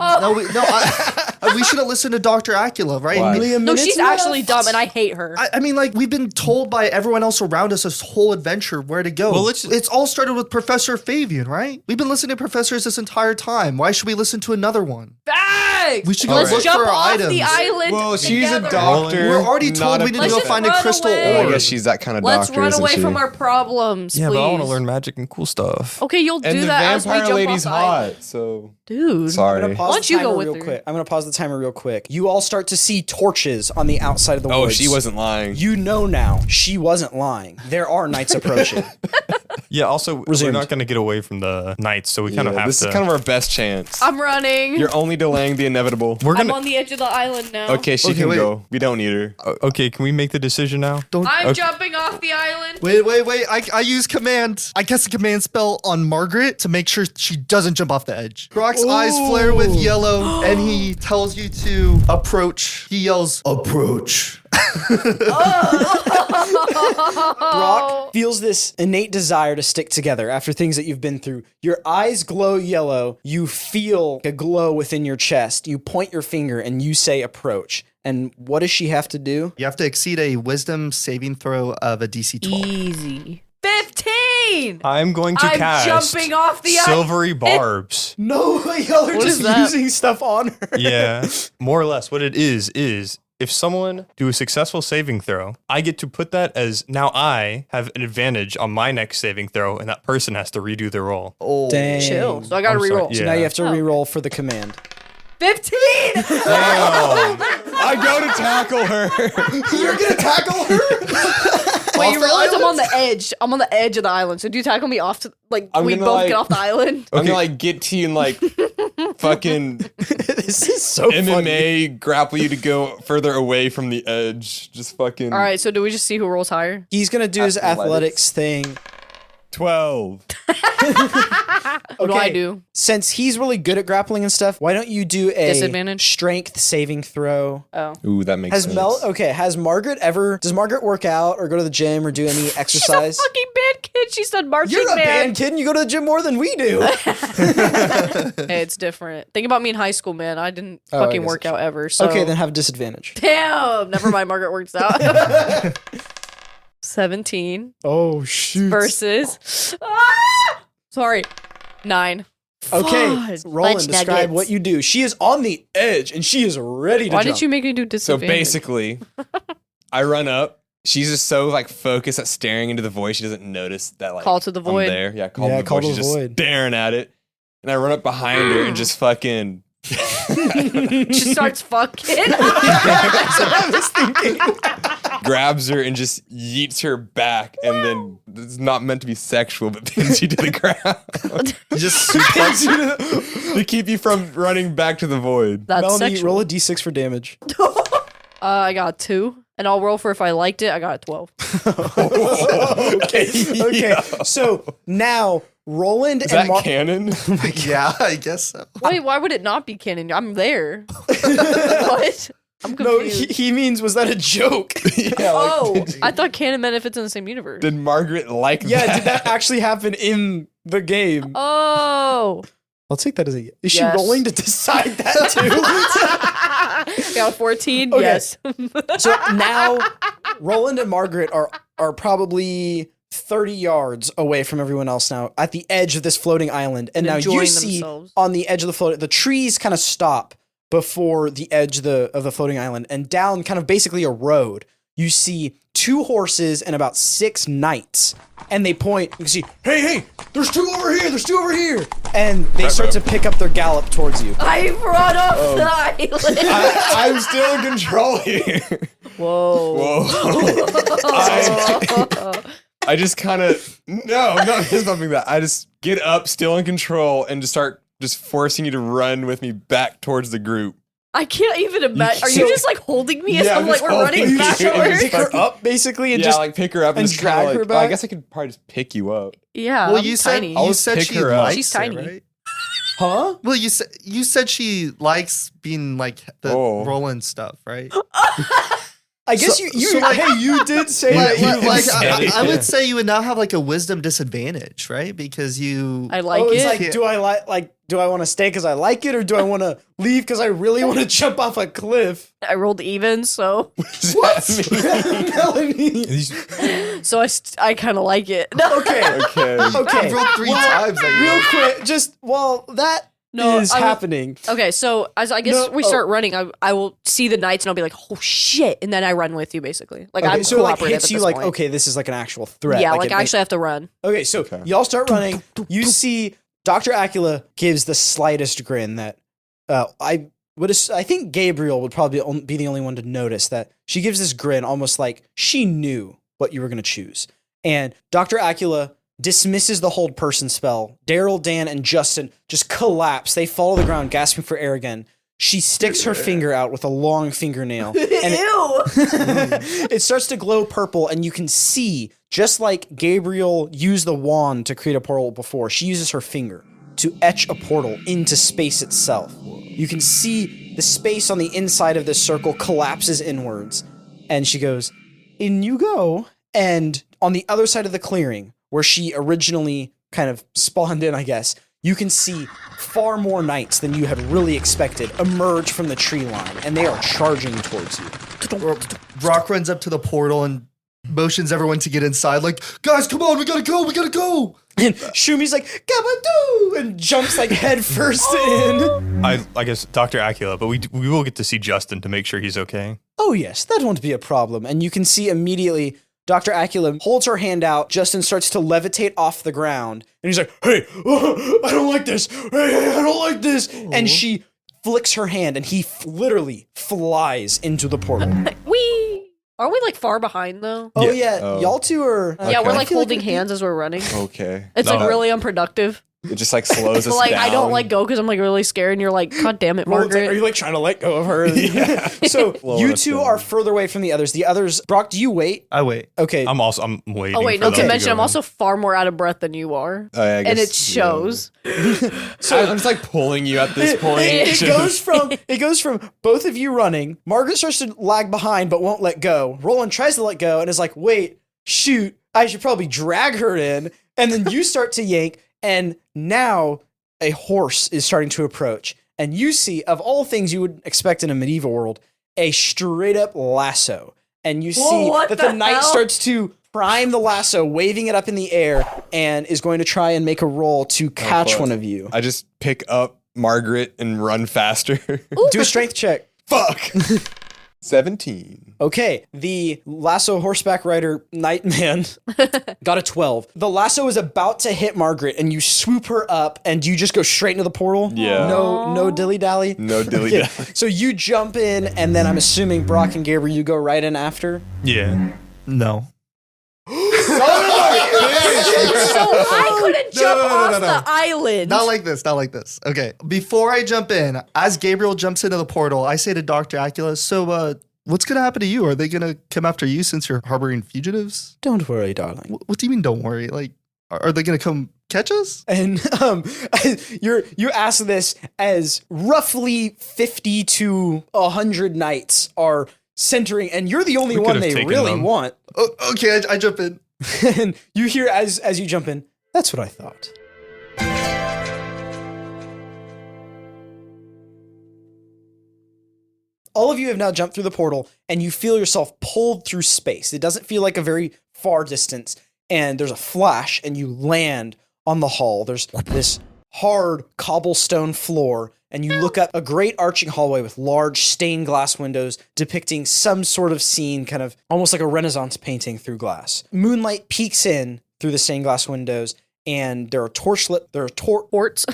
we shouldn't listen to Dr. Acula, right? Why? No, she's actually dumb, and I hate her. I mean, like, we've been told by everyone else around us this whole adventure where to go. Well, it's all started with Professor Fabian, right? We've been listening to professors this entire time. Why should we listen to another one? Bang! We should go Let's look jump for our off items. the island. Well, she's a together. doctor. We're already told not a we need to Let's go just find a run crystal away. I orb. guess she's that kind of Let's doctor, run isn't away she? from our problems, Yeah, please. but I want to learn magic and cool stuff. Okay, you'll And do the that as we vampire jump lady's off the island. hot, so Dude. sorry. I'm gonna pause Why don't the you go timer with real her? quick. I'm gonna pause the timer real quick. You all start to see torches on the outside of the Oh, woods. she wasn't lying. You know now, she wasn't lying. There are knights approaching. Yeah, also, Resumed. we're not going to get away from the knights, so we kind of Yeah, have this to. is kind of our best chance. I'm running. You're only delaying the inevitable. we're I'm gonna. on the edge of the island now. Okay, she Okay, can wait. go. We don't need her. Okay, can we make the decision now? I'm jumping off the island. Wait. I use command. I cast a command spell on Margaret to make sure she doesn't jump off the edge. Brock's eyes flare with yellow, and he tells you to approach. He yells, approach. Brock feels this innate desire to stick together after things that you've been through. Your eyes glow yellow. You feel a glow within your chest. You point your finger and you say approach. And what does she have to do? You have to exceed a wisdom saving throw of a DC 12. Easy. 15! I'm going to I'm cast jumping off the silvery barbs. No, y'all are What just is that? using stuff on her. Yeah, more or less. What it is if someone do a successful saving throw, I get to put that as now I have an advantage on my next saving throw, and that person has to redo their roll. Oh, Dang. Chill. So I gotta I'm sorry, reroll. yeah. So now you have to Oh. re-roll for the command. 15! I go to tackle her. You're gonna tackle her? Wait, you realize I'm on the edge. I'm on the edge of the island. So do you tackle me off to, like, I'm we gonna, both like- get off the island? I'm gonna like get to you and like fucking This is so funny. MMA grapple you to go further away from the edge. Just fucking. All right, so do we just see who rolls higher? He's gonna do his Athletics. athletics thing. 12. What do I do? Since he's really good at grappling and stuff, why don't you do a Disadvantage? strength saving throw? Oh. Ooh, that makes Has sense. Has Margaret does Margaret work out or go to the gym or do any She's a exercise? fucking band kid. She's done marching You're a band. band kid and you go to the gym more than we do. Hey, it's different. Think about me in high school, man. I didn't Oh, I fucking guess work that's out ever. So. Okay, then have disadvantage. Damn. Never mind. Margaret works out. 17 Oh shoot. versus. Sorry. 9. Okay, Fudge. Roland, Fudge describe nuggets. what you do. She is on the edge and she is ready to Why jump. did you make me do So disadvantage? basically, I run up. She's just so like focused at staring into the void. She doesn't notice that like Call to the void. I'm there. Yeah, call Yeah, to the call void. to She's the just void. staring at it, and I run up behind her and just fucking. She starts fucking. grabs her and just yeets her back, and then it's not meant to be sexual, but pins you to the ground. just Pins you to keep you from running back to the void. That's Melanie, sexual. roll a d6 for damage. I got 2. And I'll roll for if I liked it. I got a 12. Okay. Okay, so now Roland Is and that canon? yeah, I guess so. Wait, why would it not be canon? I'm there. What? I'm No, confused. he means, was that a joke? I thought canon meant if it's in the same universe. Did Margaret like Yeah, that? did that actually happen in the game? Oh. I'll take that as a. Is she Yes. rolling to decide that too? Got 14? Okay. Yes. So now Roland and Margaret are probably 30 yards away from everyone else now at the edge of this floating island. And now you enjoying see themselves. on the edge of the trees kind of stop before the edge of the floating island, and down kind of basically a road, you see 2 horses and about 6 knights. And they point, you can see, hey, there's 2 over here, there's 2 over here. And they start to pick up their gallop towards you. I brought up the island. I'm still in control here. Whoa. I just kind of it's something that I just get up, still in control, and just start forcing you to run with me back towards the group. I can't even imagine. Are you just like holding me as Yeah, I'm like, just we're running holding you and backwards? Pick her up basically and Yeah, just like pick her up and and just kinda drag like, her well, I back? guess I could probably just pick you up. Yeah. Well, I'm you said tiny. I'll you just said pick she her up. likes She's it, tiny. right? huh? Well, you said she likes being like the Roland stuff, right? I guess you did say Like, that. like, said it, I yeah. would say you would now have like a wisdom disadvantage, right? Because you. I like it's it. like, do I want to stay because I like it, or do I want to leave because I really want to jump off a cliff? I rolled even, so Melanie. so I kind of like it. No, Okay. Okay. Okay. I rolled 3 times. That Real year. quick, just that No, is I will- happening. Okay, so as I guess No, we start running, I will see the knights and I'll be like, oh shit, and then I run with you basically. Like Okay, I'm so it like cooperative hits at you this like, point. okay, this is like an actual threat. Yeah, like it I makes- actually have to run. Okay, so y'all start running. You see Dr. Acula gives the slightest grin that I think Gabriel would probably be the only one to notice that she gives this grin almost like she knew what you were going to choose. And Dr. Acula dismisses the hold person spell. Daryl, Dan, and Justin just collapse. They fall to the ground, gasping for air again. She sticks her finger out with a long fingernail. And Ew. it starts to glow purple, and you can see, just like Gabriel used the wand to create a portal before, she uses her finger to etch a portal into space itself. You can see the space on the inside of this circle collapses inwards, and she goes, in you go. And on the other side of the clearing, where she originally kind of spawned in, I guess, you can see far more knights than you had really expected emerge from the tree line, and they are charging towards you. Brock runs up to the portal and motions everyone to get inside. Like, guys, come on, we gotta go. And Shumi's like, Gabadoo! And jumps like head first in. I guess Dr. Acula, but we will get to see Justin to make sure he's okay. Oh yes, that won't be a problem. And you can see immediately Dr. Acula holds her hand out. Justin starts to levitate off the ground. And he's like, hey, I don't like this. Hey, I don't like this. And she flicks her hand and he literally flies into the portal. Wee. Are we like far behind though? Oh Yeah. yeah, Oh. y'all two are. Yeah, we're Okay. like holding hands as we're running. Okay. It's like really unproductive. It just like slows us But like down. I don't like go because I'm like really scared, and you're like, God damn it, Roland's like, Margaret. are you like trying to let go of her? So Slowing you us two down. are further away from the others. The others, Brock, do you wait? I wait. Okay. I'm waiting. Oh wait, for not them to mention go I'm in. also far more out of breath than you are, Oh, yeah, I and guess, it shows. So I'm just like pulling you at this point. It goes from both of you running. Margaret starts to lag behind but won't let go. Roland tries to let go and is like, wait, shoot, I should probably drag her in. And then you start to yank, and now a horse is starting to approach. And you see, of all things you would expect in a medieval world, a straight up lasso. And you see what that the the knight hell? starts to prime the lasso, waving it up in the air, and is going to try and make a roll to catch fuck. one of you. I just pick up Margaret and run faster. Do a strength check. Fuck. 17. Okay, the lasso horseback rider Nightman got a 12. The lasso is about to hit Margaret, and you swoop her up, and you just go straight into the portal. Yeah. No dilly dally. No dilly Yeah. dally. So you jump in, and then I'm assuming Brock and Gabriel, you go right in after. Yeah. No. So I couldn't jump off no. the island. Not like this. Okay. Before I jump in, as Gabriel jumps into the portal, I say to Dr. Acula, so, what's going to happen to you? Are they going to come after you since you're harboring fugitives? Don't worry, darling. What do you mean, don't worry? Like, Are they gonna come catch us? And you ask this as roughly 50 to 100 knights are centering, and you're the only We one could've they taken really them. want. Oh, okay, I jump in. And you hear as you jump in, that's what I thought. All of you have now jumped through the portal, and you feel yourself pulled through space. It doesn't feel like a very far distance, and there's a flash, and you land on the hall. There's this hard cobblestone floor, and you look up a great arching hallway with large stained glass windows depicting some sort of scene, kind of almost like a Renaissance painting through glass. Moonlight peeks in through the stained glass windows, and there are Orts.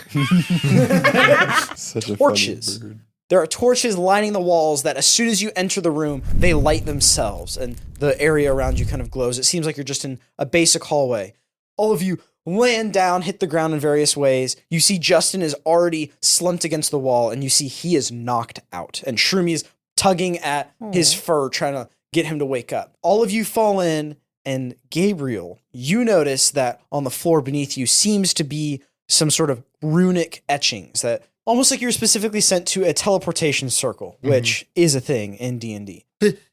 Such a torches. funny bird. There are torches lining the walls that as soon as you enter the room, they light themselves, and the area around you kind of glows. It seems like you're just in a basic hallway. All of you land down, hit the ground in various ways. You see Justin is already slumped against the wall, and you see he is knocked out. And Shroomy is tugging at his fur, trying to get him to wake up. All of you fall in, and Gabriel, you notice that on the floor beneath you seems to be some sort of runic etchings that almost like you were specifically sent to a teleportation circle, which is a thing in D&D.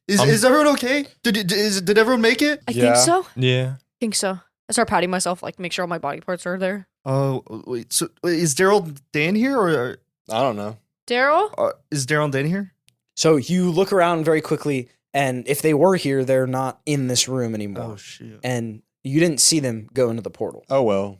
Is everyone okay? Did everyone make it? I think so. Yeah. Think so. I start patting myself, like make sure all my body parts are there. Oh, wait. So is Daryl Dan here, or I don't know. Daryl? is Daryl Dan here? So you look around very quickly, and if they were here, they're not in this room anymore. Oh shoot. And you didn't see them go into the portal. Oh well.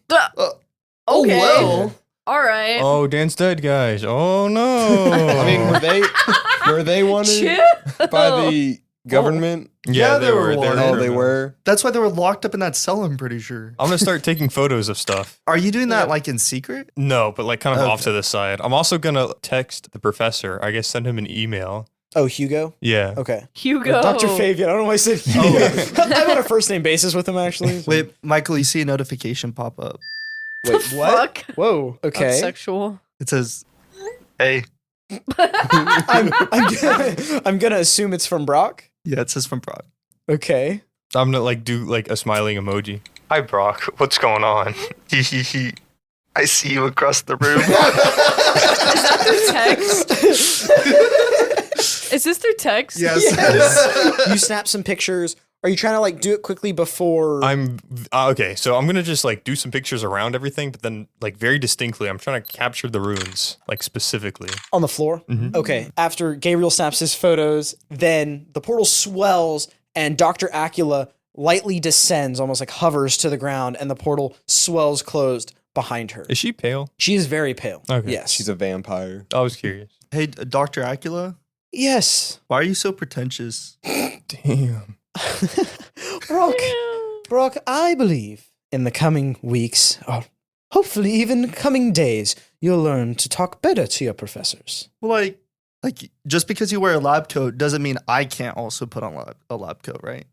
Okay. well. All right. Oh, Dan's dead, guys. Oh no. I mean, were they wanted Chill. by the government? yeah, they were. wanted. Oh, they were. That's why they were locked up in that cell. I'm pretty sure. I'm gonna start taking photos of stuff. Are you doing that like in secret? No, but like kind of off Okay. to the side. I'm also gonna text the professor. I guess send him an email. Oh, Hugo? Yeah. Okay. Hugo. Dr. Fabian. I don't know why I said Hugo. I'm on a first name basis with him, actually. Wait, Michael, you see a notification pop up. Wait, what? Fuck. Whoa. That's Okay. sexual. It says, "Hey." I'm gonna assume it's from Brock. Yeah, it says from Brock. Okay. I'm gonna like do like a smiling emoji. Hi, Brock. What's going on? Hee hee hee. I see you across the room. Text. Is this through text? Yes. You snap some pictures. Are you trying to like do it quickly before? I'm okay. So I'm gonna just like do some pictures around everything, but then like very distinctly, I'm trying to capture the runes like specifically. On the floor? Okay. After Gabriel snaps his photos, then the portal swells and Dr. Acula lightly descends, almost like hovers to the ground, and the portal swells closed behind her. Is she pale? She is very pale. Okay. Yes. She's a vampire. I was curious. Hey, Dr. Acula, Yes. why are you so pretentious? Damn. Brock, I believe in the coming weeks, or hopefully even coming days, you'll learn to talk better to your professors. Well, like just because you wear a lab coat doesn't mean I can't also put on a lab coat, right?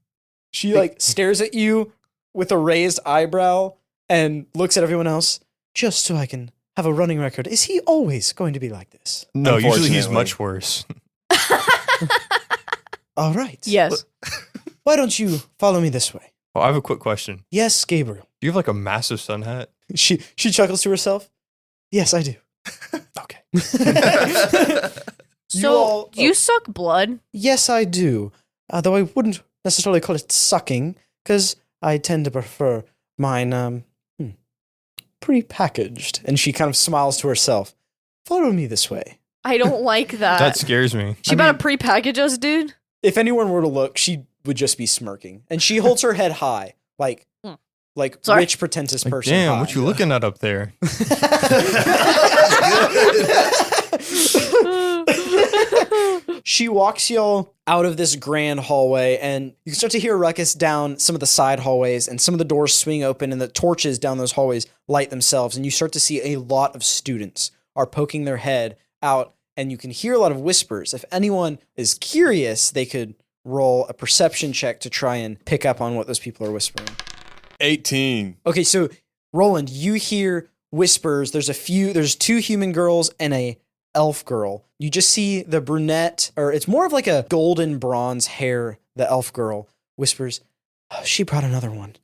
She like stares at you with a raised eyebrow and looks at everyone else, just so I can have a running record. Is he always going to be like this? No, usually he's Unfortunately. much worse. All right. Yes. Why don't you follow me this way? Oh, I have a quick question. Yes, Gabriel. Do you have like a massive sun hat? She chuckles to herself. Yes, I do. Okay. So, do you suck blood? Yes, I do. Though I wouldn't necessarily call it sucking, because I tend to prefer mine pre-packaged. And she kind of smiles to herself. Follow me this way. I don't like that. That scares me. She about to prepackage us, dude? If anyone were to look, she would just be smirking. And she holds her head high, like Sorry. rich, pretentious Like, person. damn, high. what you looking at up there? She walks y'all out of this grand hallway, and you can start to hear a ruckus down some of the side hallways, and some of the doors swing open, and the torches down those hallways light themselves, and you start to see a lot of students are poking their head out, and you can hear a lot of whispers. If anyone is curious, they could roll a perception check to try and pick up on what those people are whispering. 18. Okay, so Roland, you hear whispers. There's two human girls and a elf girl. You just see the brunette, or it's more of like a golden bronze hair, the elf girl whispers, "Oh, she brought another one.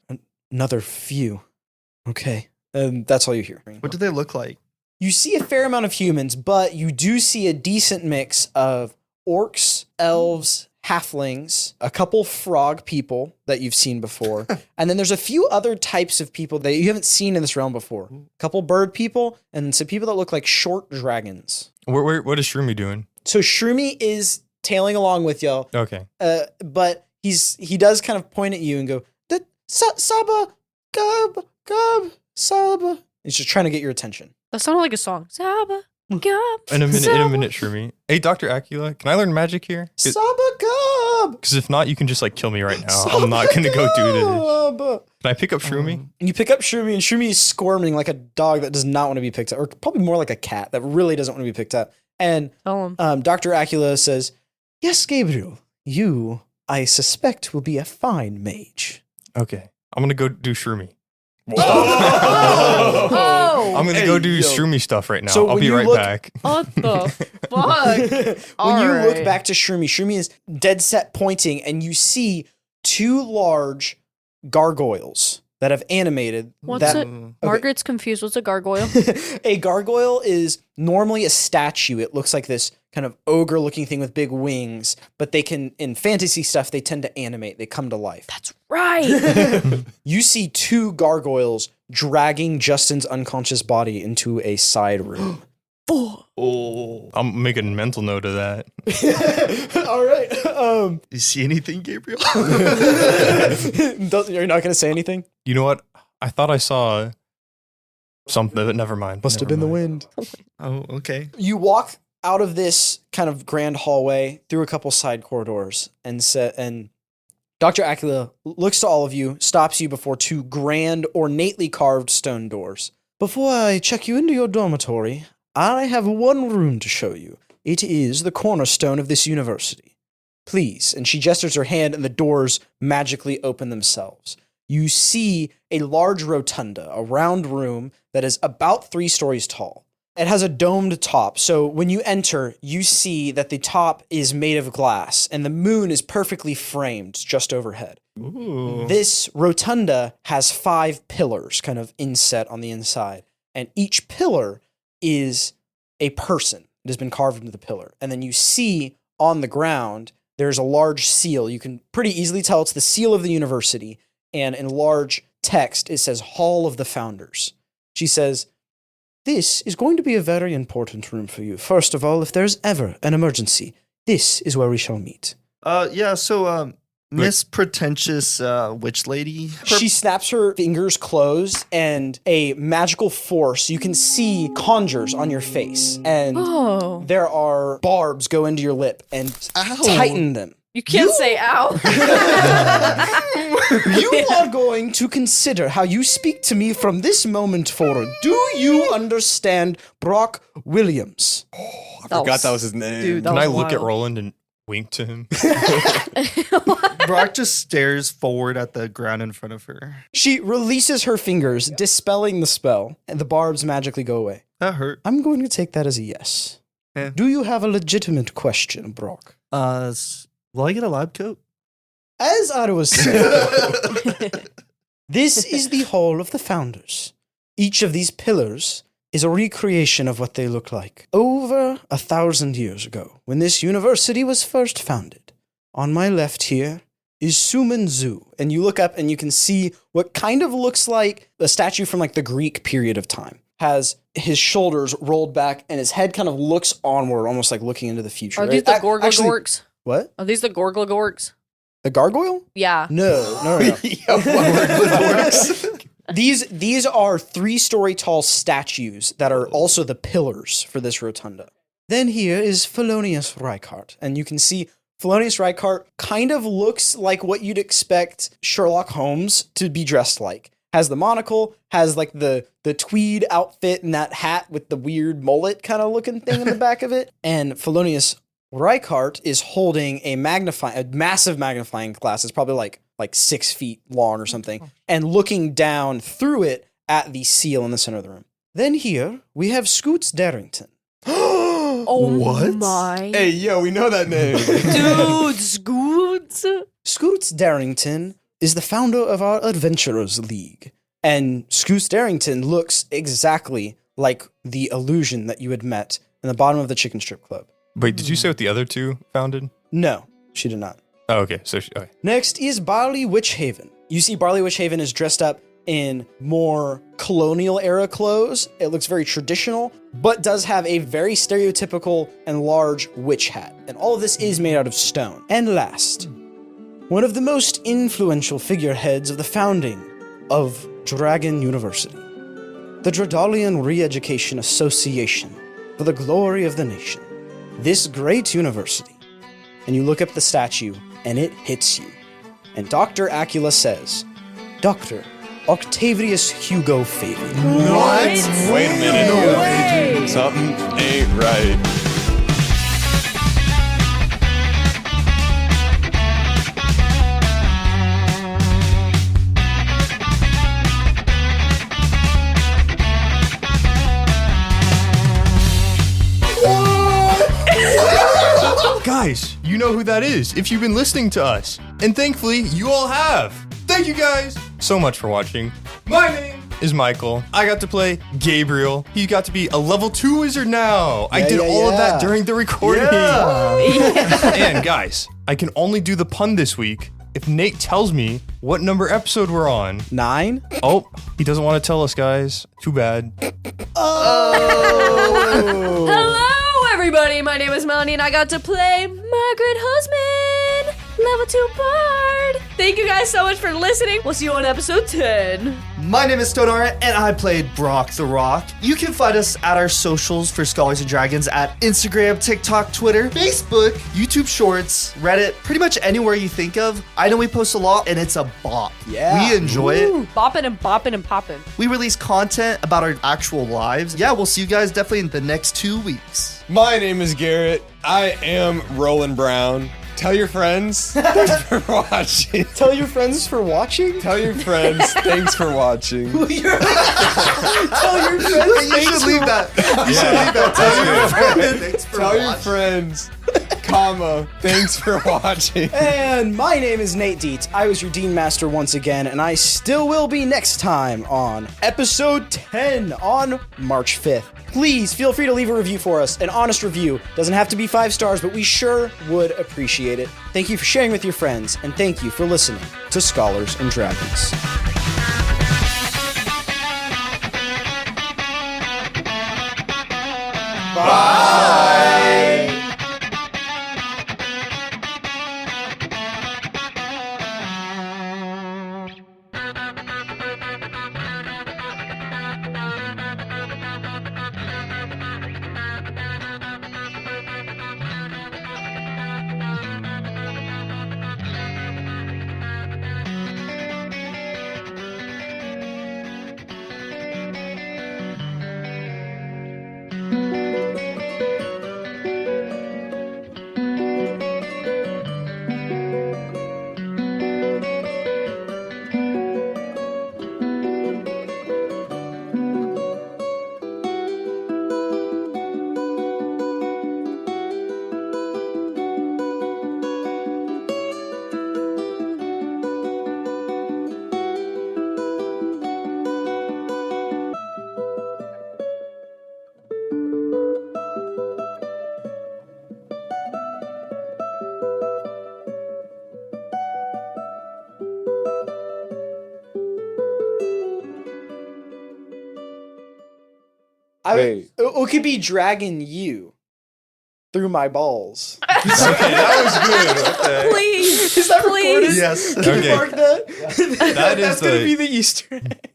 Another few. Okay. That's all you hear. What do they look like? You see a fair amount of humans, but you do see a decent mix of orcs, elves, halflings, a couple frog people that you've seen before, and then there's a few other types of people that you haven't seen in this realm before. A couple bird people, and some people that look like short dragons. What is Shroomy doing? So Shroomy is tailing along with y'all, Okay. but he does kind of point at you and go, Saba, Gub, Saba. He's just trying to get your attention. That sounded like a song. Saba, Gub, In a Saba. minute, Shroomy. Hey, Dr. Acula, can I learn magic here? Saba, Gub. Because if not, you can just like kill me right now. I'm not gonna go do this. Saba. Can I pick up Shroomy? And you pick up Shroomy, and Shroomy is squirming like a dog that does not want to be picked up, or probably more like a cat that really doesn't want to be picked up. And Tell him. Dr. Acula says, yes, Gabriel, you, I suspect, will be a fine mage. Okay. I'm gonna go do Shroomy. Oh! I'm gonna go do Shroomy stuff right now. So I'll when be you right look- back. What the fuck? When you look Alright. back to Shroomy is dead set pointing, and you see two large gargoyles that have animated. What's that, it? Margaret's confused. What's a gargoyle? A gargoyle is normally a statue. It looks like this kind of ogre-looking thing with big wings, but they can, in fantasy stuff, they tend to animate. They come to life. That's right. You see two gargoyles dragging Justin's unconscious body into a side room. I'm making a mental note of that. All right. You see anything, Gabriel? You're not going to say anything? You know what? I thought I saw something, but never mind. Must have Never been the mind. wind. Oh, okay. You walk out of this kind of grand hallway through a couple side corridors, and Dr. Acula looks to all of you, stops you before two grand, ornately carved stone doors. Before I check you into your dormitory, I have one room to show you. It is the cornerstone of this university. Please. And she gestures her hand, and the doors magically open themselves. You see a large rotunda, a round room that is about 3 stories tall. It has a domed top, so when you enter, you see that the top is made of glass, and the moon is perfectly framed just overhead. Ooh. This rotunda has 5 pillars kind of inset on the inside, and each pillar is a person. It has been carved into the pillar. And then you see on the ground, there's a large seal. You can pretty easily tell it's the seal of the university, and in large text, it says Hall of the Founders. She says, this is going to be a very important room for you. First of all, if there's ever an emergency, this is where we shall meet. So Miss Pretentious Witch Lady. She snaps her fingers closed, and a magical force, you can see conjures on your face. And Oh. there are barbs go into your lip and tighten them. You can't say ow. You are going to consider how you speak to me from this moment forward. Do you understand Brock Williams? I forgot that was his name. Dude, that Can I was look at wild. Roland and wink to him? Brock just stares forward at the ground in front of her. She releases her fingers, dispelling the spell, and the barbs magically go away. That hurt. I'm going to take that as a yes. Yeah. Do you have a legitimate question, Brock? Will I get a lab coat? As I was saying, this is the Hall of the Founders. Each of these pillars is a recreation of what they look like. Over 1,000 years ago, when this university was first founded, on my left here is Suman Zu. And you look up and you can see what kind of looks like a statue from like the Greek period of time. Has his shoulders rolled back and his head kind of looks onward, almost like looking into the future. Are these the Gorglagorks? What? Are these the Gorglagorks? The gargoyle? Yeah. No. These are 3-story tall statues that are also the pillars for this rotunda. Then here is Felonius Reichardt, and you can see Felonius Reichardt kind of looks like what you'd expect Sherlock Holmes to be dressed like. Has the monocle, has like the tweed outfit and that hat with the weird mullet kind of looking thing in the back of it. And Felonius Reichardt is holding a massive magnifying glass. It's probably like 6 feet long or something, and looking down through it at the seal in the center of the room. Then here we have Scoots Darrington. Oh What? my. Hey, yo, we know that name. Dude, Scoots. Scoots Darrington is the founder of our Adventurers League, And Scoot Darrington looks exactly like the illusion that you had met in the bottom of the chicken strip club. Wait, did you say what the other two founded? No, she did not. Oh, okay. Okay. Next is Barley Witch Haven. You see Barley Witch Haven is dressed up in more colonial era clothes. It looks very traditional, but does have a very stereotypical and large witch hat. And all of this is made out of stone. And last, one of the most influential figureheads of the founding of Dragon University, the Dredalian Re-Education Association for the glory of the nation. This great university. And you look up the statue, and it hits you. And Dr. Acula says, Dr. Octavius Hugo Fabian. What? Wait a minute. No way. Something ain't right. Guys, you know who that is if you've been listening to us. And thankfully, you all have. Thank you guys so much for watching. My name is Michael. I got to play Gabriel. He got to be a level 2 wizard now. I did all of that during the recording. And guys, I can only do the pun this week if Nate tells me what number episode we're on. 9? Oh, he doesn't want to tell us, guys. Too bad. Hello, everybody. My name is Melanie, and I got to play Margaret Hollsman, level 2 bard. Thank you guys so much for listening. We'll see you on episode 10. My name is Stone Ahrendt, and I played Brock the Rock. You can find us at our socials for Scholars and Dragons at Instagram, TikTok, Twitter, Facebook, YouTube Shorts, Reddit, pretty much anywhere you think of. I know we post a lot, and it's a bop. Yeah. We enjoy it. Bopping and bopping and popping. We release content about our actual lives. Yeah, we'll see you guys definitely in the next 2 weeks. My name is Garrett. I am Roland Brown. Tell your friends. Thanks for watching. Tell your friends for watching? Tell your friends. Thanks for watching. Tell your friends. You should leave that. You should leave that. Tell your friends. Thanks for Tell your watching. friends, comma, thanks for watching. And my name is Nate Dietz. I was your Dean Master once again, and I still will be next time on episode 10 on March 5th. Please feel free to leave a review for us. An honest review. Doesn't have to be 5 stars, but we sure would appreciate it. Thank you for sharing with your friends, and thank you for listening to Scholars and Dragons. Bye. Wait. It could be dragging you through my balls. Okay, that was good. Okay. Please. Is that Please. recorded? Yes. Can you Okay. mark that? That is That's gonna the- be the Easter egg.